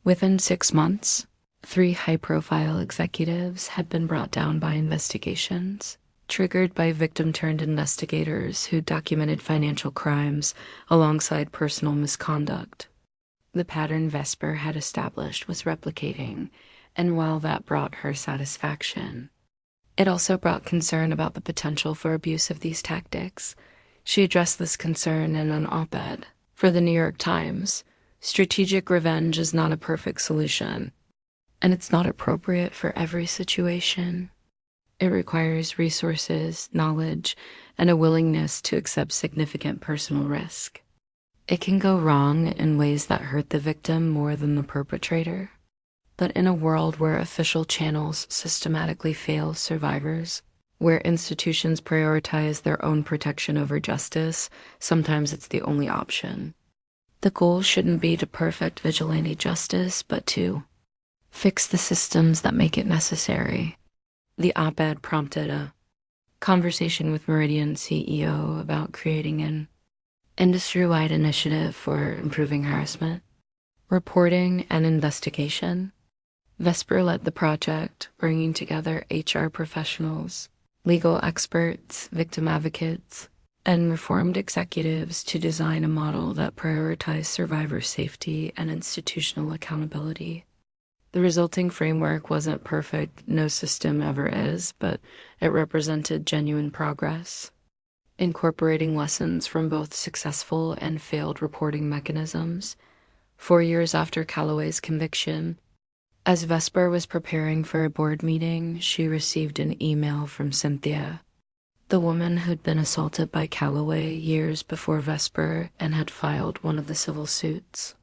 Within 6 months, 3 high-profile executives had been brought down by investigations, triggered by victim-turned-investigators who documented financial crimes alongside personal misconduct. The pattern Vesper had established was replicating, and while that brought her satisfaction, It also brought concern about the potential for abuse of these tactics. She addressed this concern in an op-ed for the New York Times. Strategic revenge is not a perfect solution, and it's not appropriate for every situation. It requires resources, knowledge, and a willingness to accept significant personal risk. It can go wrong in ways that hurt the victim more than the perpetrator. But in a world where official channels systematically fail survivors, where institutions prioritize their own protection over justice, sometimes it's the only option. The goal shouldn't be to perfect vigilante justice, but to fix the systems that make it necessary. The op-ed prompted a conversation with Meridian CEO about creating an industry-wide initiative for improving harassment, reporting, and investigation. Vesper led the project, bringing together HR professionals, legal experts, victim advocates, and reformed executives to design a model that prioritized survivor safety and institutional accountability. The resulting framework wasn't perfect, no system ever is, but it represented genuine progress, incorporating lessons from both successful and failed reporting mechanisms. 4 years after Calloway's conviction, as Vesper was preparing for a board meeting, she received an email from Cynthia, the woman who'd been assaulted by Calloway years before Vesper and had filed one of the civil suits.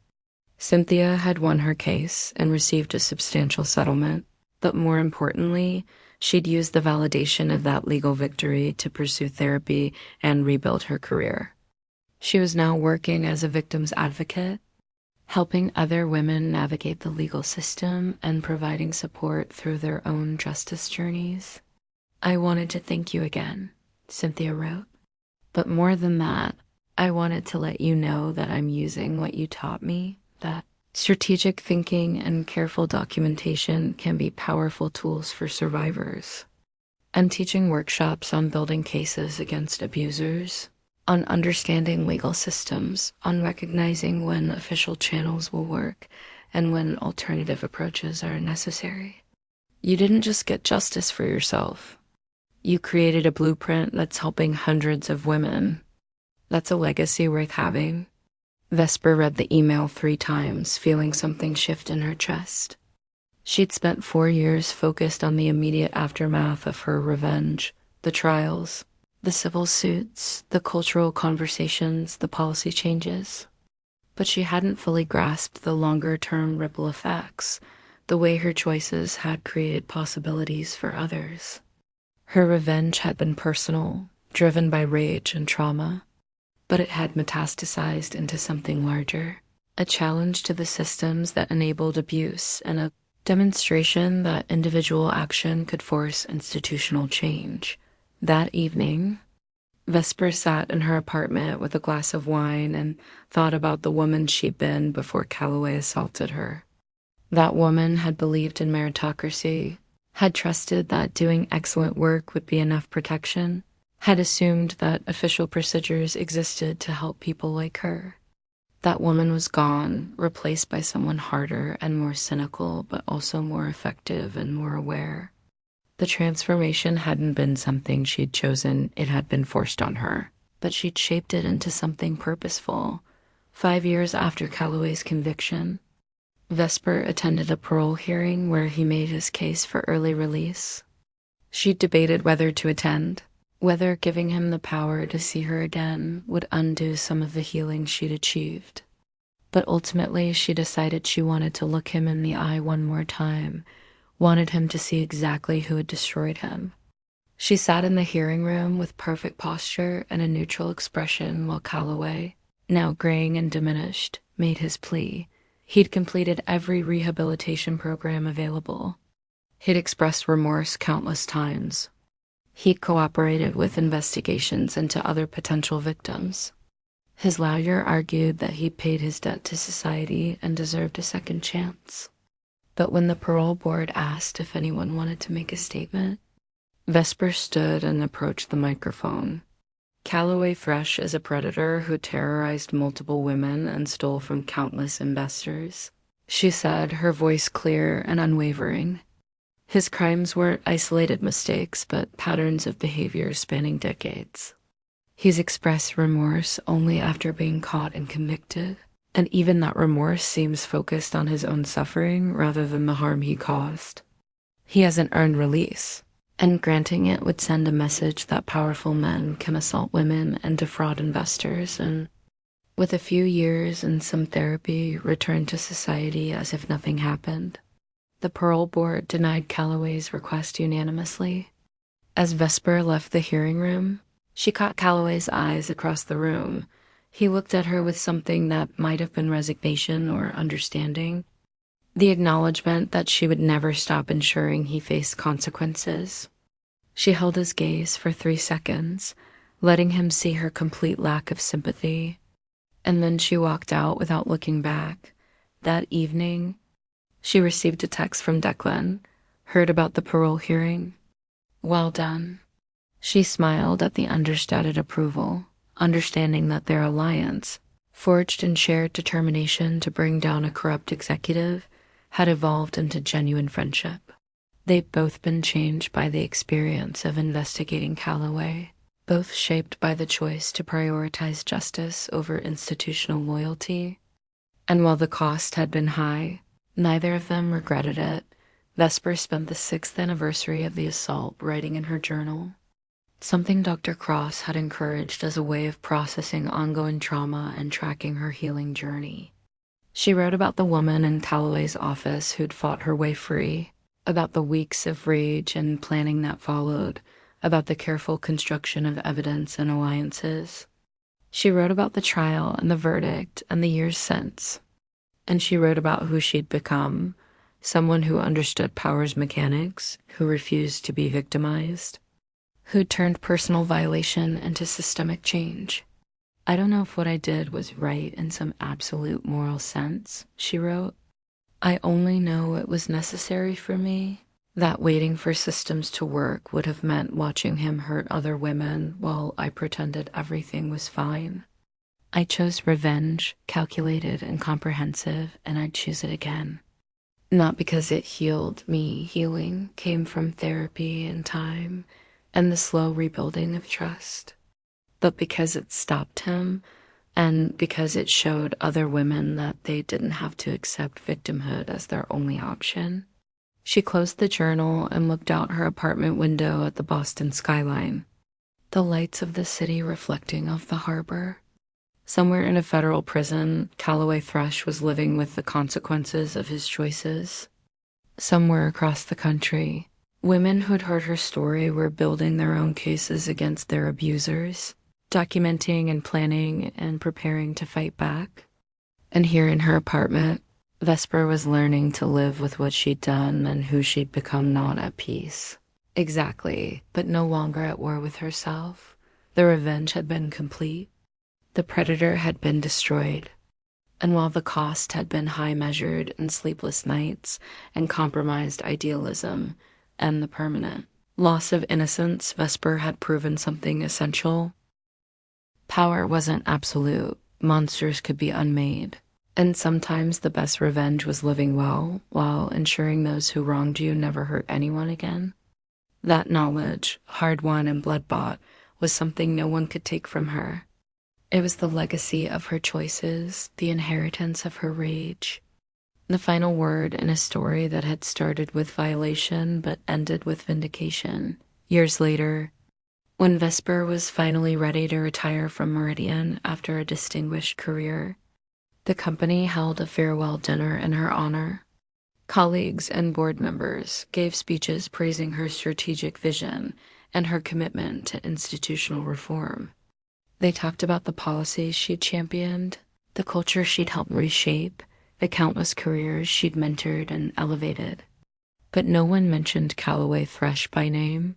Cynthia had won her case and received a substantial settlement, but more importantly, she'd used the validation of that legal victory to pursue therapy and rebuild her career. She was now working as a victim's advocate, helping other women navigate the legal system and providing support through their own justice journeys. "I wanted to thank you again," Cynthia wrote. "But more than that, I wanted to let you know that I'm using what you taught me, that strategic thinking and careful documentation can be powerful tools for survivors. I'm teaching workshops on building cases against abusers, on understanding legal systems, on recognizing when official channels will work, and when alternative approaches are necessary. You didn't just get justice for yourself. You created a blueprint that's helping hundreds of women. That's a legacy worth having." Vesper read the email 3 times, feeling something shift in her chest. She'd spent 4 years focused on the immediate aftermath of her revenge, the trials, the civil suits, the cultural conversations, the policy changes. But she hadn't fully grasped the longer-term ripple effects, the way her choices had created possibilities for others. Her revenge had been personal, driven by rage and trauma, but it had metastasized into something larger, a challenge to the systems that enabled abuse and a demonstration that individual action could force institutional change. That evening, Vesper sat in her apartment with a glass of wine and thought about the woman she'd been before Calloway assaulted her. That woman had believed in meritocracy, had trusted that doing excellent work would be enough protection, had assumed that official procedures existed to help people like her. That woman was gone, replaced by someone harder and more cynical, but also more effective and more aware. The transformation hadn't been something she'd chosen, it had been forced on her, but she'd shaped it into something purposeful. 5 years after Calloway's conviction, Vesper attended a parole hearing where he made his case for early release. She debated whether to attend, whether giving him the power to see her again would undo some of the healing she'd achieved. But ultimately, she decided she wanted to look him in the eye one more time, wanted him to see exactly who had destroyed him. She sat in the hearing room with perfect posture and a neutral expression while Calloway, now graying and diminished, made his plea. He'd completed every rehabilitation program available. He'd expressed remorse countless times. He'd cooperated with investigations into other potential victims. His lawyer argued that he'd paid his debt to society and deserved a second chance. But when the parole board asked if anyone wanted to make a statement, Vesper stood and approached the microphone. Calloway Fresh is a predator who terrorized multiple women and stole from countless investors, she said, her voice clear and unwavering. His crimes weren't isolated mistakes, but patterns of behavior spanning decades. He's expressed remorse only after being caught and convicted, and even that remorse seems focused on his own suffering rather than the harm he caused. He hasn't earned release, and granting it would send a message that powerful men can assault women and defraud investors, and with a few years and some therapy, return to society as if nothing happened. The parole board denied Calloway's request unanimously. As Vesper left the hearing room, she caught Calloway's eyes across the room. He looked at her with something that might have been resignation or understanding, the acknowledgement that she would never stop ensuring he faced consequences. She held his gaze for 3 seconds, letting him see her complete lack of sympathy, and then she walked out without looking back. That evening, she received a text from Declan, heard about the parole hearing. Well done. She smiled at the understated approval, understanding that their alliance, forged in shared determination to bring down a corrupt executive, had evolved into genuine friendship. They'd both been changed by the experience of investigating Calloway, both shaped by the choice to prioritize justice over institutional loyalty. And while the cost had been high, neither of them regretted it. Vesper spent the 6th anniversary of the assault writing in her journal, something Dr. Cross had encouraged as a way of processing ongoing trauma and tracking her healing journey. She wrote about the woman in Calloway's office who'd fought her way free, about the weeks of rage and planning that followed, about the careful construction of evidence and alliances. She wrote about the trial and the verdict and the years since. And she wrote about who she'd become, someone who understood power's mechanics, who refused to be victimized, who turned personal violation into systemic change. I don't know if what I did was right in some absolute moral sense, she wrote. I only know it was necessary for me, that waiting for systems to work would have meant watching him hurt other women while I pretended everything was fine. I chose revenge, calculated and comprehensive, and I'd choose it again. Not because it healed me. Healing came from therapy and time and the slow rebuilding of trust, but because it stopped him and because it showed other women that they didn't have to accept victimhood as their only option. She closed the journal and looked out her apartment window at the Boston skyline, the lights of the city reflecting off the harbor. Somewhere in a federal prison, Calloway Thrush was living with the consequences of his choices. Somewhere across the country, women who'd heard her story were building their own cases against their abusers, documenting and planning and preparing to fight back. And here in her apartment, Vesper was learning to live with what she'd done and who she'd become, not at peace. Exactly, but no longer at war with herself. The revenge had been complete. The predator had been destroyed. And while the cost had been high measured in sleepless nights and compromised idealism and the permanent loss of innocence, Vesper had proven something essential. Power wasn't absolute. Monsters could be unmade. And sometimes the best revenge was living well while ensuring those who wronged you never hurt anyone again. That knowledge, hard-won and blood-bought, was something no one could take from her. It was the legacy of her choices, the inheritance of her rage. The final word in a story that had started with violation but ended with vindication. Years later, when Vesper was finally ready to retire from Meridian after a distinguished career, the company held a farewell dinner in her honor. Colleagues and board members gave speeches praising her strategic vision and her commitment to institutional reform. They talked about the policies she'd championed, the culture she'd helped reshape, the countless careers she'd mentored and elevated. But no one mentioned Calloway Thrush by name,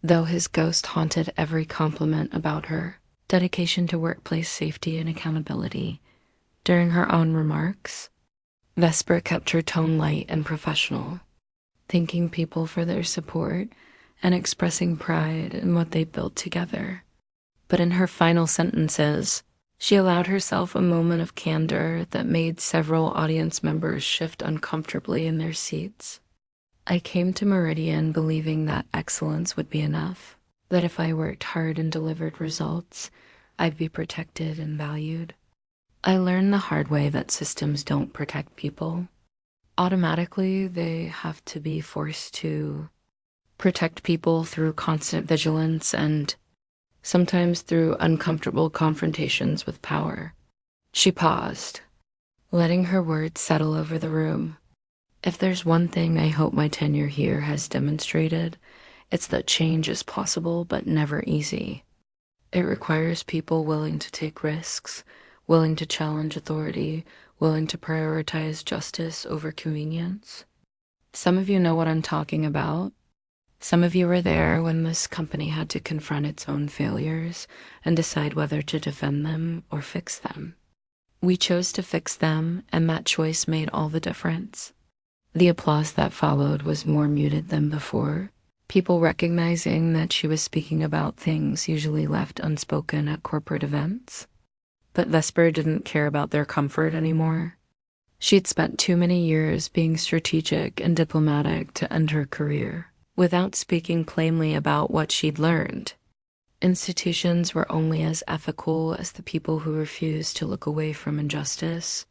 though his ghost haunted every compliment about her dedication to workplace safety and accountability. During her own remarks, Vesper kept her tone light and professional, thanking people for their support and expressing pride in what they built together. But in her final sentences, she allowed herself a moment of candor that made several audience members shift uncomfortably in their seats. I came to Meridian believing that excellence would be enough, that if I worked hard and delivered results, I'd be protected and valued. I learned the hard way that systems don't protect people. Automatically, they have to be forced to protect people through constant vigilance and sometimes through uncomfortable confrontations with power. She paused, letting her words settle over the room. If there's one thing I hope my tenure here has demonstrated, it's that change is possible but never easy. It requires people willing to take risks, willing to challenge authority, willing to prioritize justice over convenience. Some of you know what I'm talking about. Some of you were there when this company had to confront its own failures and decide whether to defend them or fix them. We chose to fix them, and that choice made all the difference. The applause that followed was more muted than before, people recognizing that she was speaking about things usually left unspoken at corporate events. But Vesper didn't care about their comfort anymore. She'd spent too many years being strategic and diplomatic to end her career without speaking plainly about what she'd learned. Institutions were only as ethical as the people who refused to look away from injustice.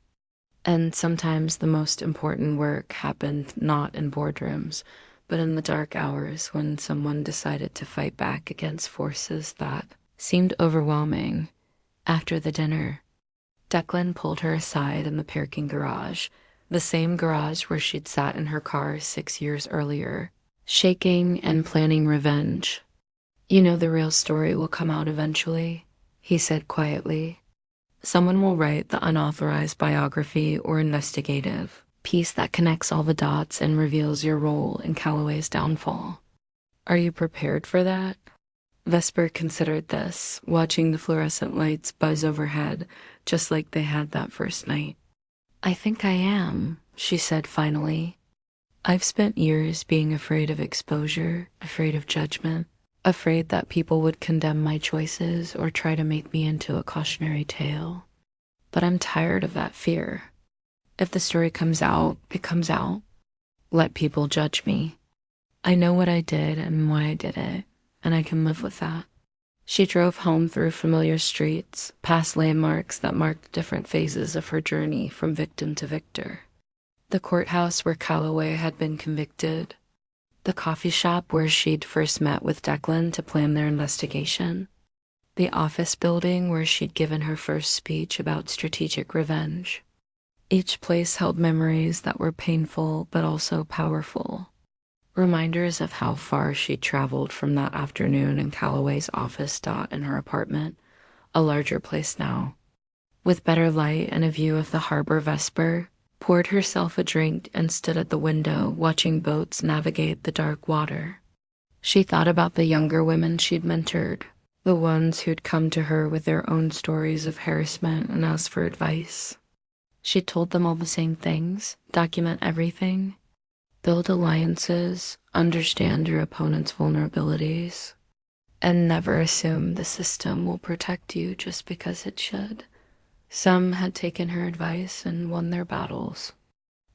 And sometimes the most important work happened not in boardrooms, but in the dark hours when someone decided to fight back against forces that seemed overwhelming. After the dinner, Declan pulled her aside in the parking garage, the same garage where she'd sat in her car 6 years earlier, shaking and planning revenge. "You know the real story will come out eventually," he said quietly. "Someone will write the unauthorized biography or investigative piece that connects all the dots and reveals your role in Calloway's downfall. Are you prepared for that?" Vesper considered this, watching the fluorescent lights buzz overhead, just like they had that first night. "I think I am," she said finally. "I've spent years being afraid of exposure, afraid of judgment, afraid that people would condemn my choices or try to make me into a cautionary tale. But I'm tired of that fear. If the story comes out, it comes out. Let people judge me. I know what I did and why I did it, and I can live with that." She drove home through familiar streets, past landmarks that marked different phases of her journey from victim to victor. The courthouse where Calloway had been convicted, the coffee shop where she'd first met with Declan to plan their investigation, the office building where she'd given her first speech about strategic revenge. Each place held memories that were painful but also powerful, reminders of how far she'd traveled from that afternoon in Calloway's office in her apartment, a larger place now. With better light and a view of the harbor, Vesper poured herself a drink and stood at the window watching boats navigate the dark water. She thought about the younger women she'd mentored, the ones who'd come to her with their own stories of harassment and asked for advice. She'd told them all the same things: document everything, build alliances, understand your opponent's vulnerabilities, and never assume the system will protect you just because it should. Some had taken her advice and won their battles.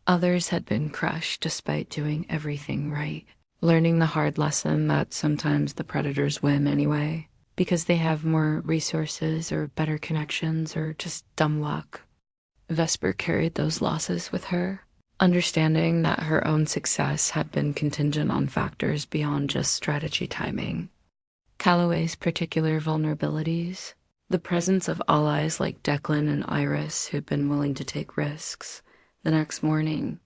Others had been crushed despite doing everything right, learning the hard lesson that sometimes the predators win anyway, because they have more resources or better connections or just dumb luck. Vesper carried those losses with her, understanding that her own success had been contingent on factors beyond just strategy timing. Calloway's particular vulnerabilities, the presence of allies like Declan and Iris who'd been willing to take risks. The next morning,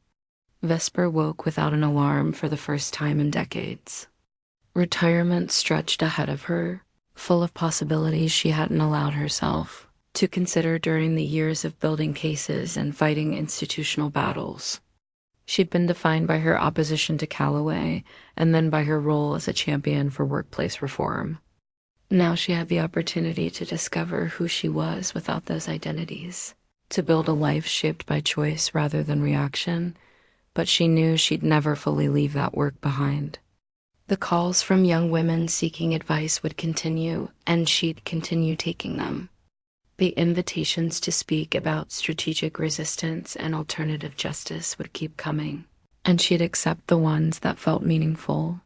Vesper woke without an alarm for the first time in decades. Retirement stretched ahead of her, full of possibilities she hadn't allowed herself to consider during the years of building cases and fighting institutional battles. She'd been defined by her opposition to Calloway and then by her role as a champion for workplace reform. Now she had the opportunity to discover who she was without those identities, to build a life shaped by choice rather than reaction, but she knew she'd never fully leave that work behind. The calls from young women seeking advice would continue, and she'd continue taking them. The invitations to speak about strategic resistance and alternative justice would keep coming. and she'd accept the ones that felt meaningful,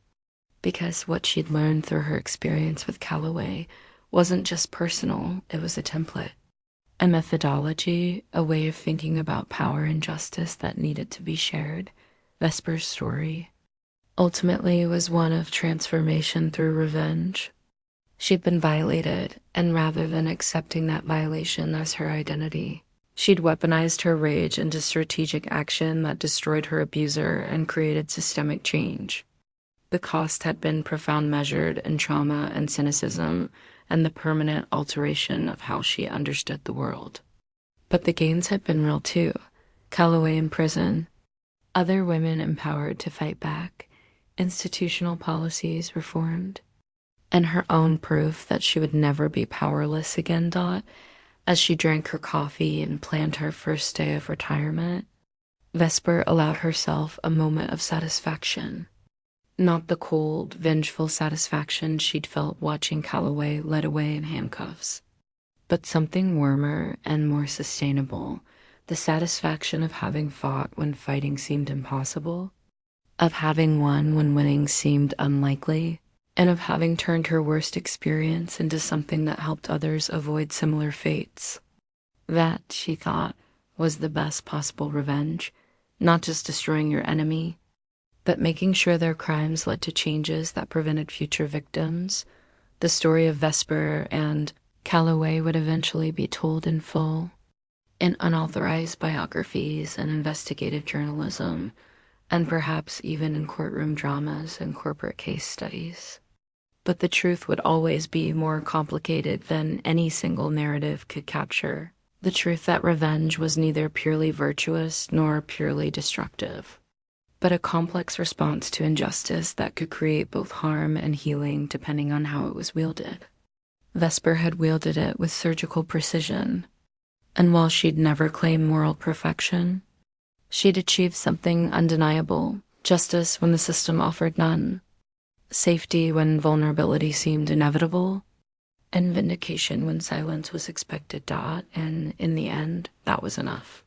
because what she'd learned through her experience with Calloway wasn't just personal, it was a template, a methodology, a way of thinking about power and justice that needed to be shared. Vesper's story ultimately was one of transformation through revenge. She'd been violated, and rather than accepting that violation as her identity, she'd weaponized her rage into strategic action that destroyed her abuser and created systemic change. The cost had been profound, measured in trauma and cynicism, and the permanent alteration of how she understood the world. But the gains had been real too. Calloway in prison, other women empowered to fight back, institutional policies reformed, and her own proof that she would never be powerless again. As she drank her coffee and planned her first day of retirement, Vesper allowed herself a moment of satisfaction. Not the cold, vengeful satisfaction she'd felt watching Calloway led away in handcuffs, but something warmer and more sustainable, the satisfaction of having fought when fighting seemed impossible, of having won when winning seemed unlikely, and of having turned her worst experience into something that helped others avoid similar fates. That, she thought, was the best possible revenge, not just destroying your enemy, but making sure their crimes led to changes that prevented future victims. The story of Vesper and Calloway would eventually be told in full, in unauthorized biographies and investigative journalism, and perhaps even in courtroom dramas and corporate case studies. But the truth would always be more complicated than any single narrative could capture. The truth that revenge was neither purely virtuous nor purely destructive, but a complex response to injustice that could create both harm and healing depending on how it was wielded. Vesper had wielded it with surgical precision, and while she'd never claimed moral perfection, she'd achieved something undeniable: justice when the system offered none, safety when vulnerability seemed inevitable, and vindication when silence was expected. And in the end, that was enough.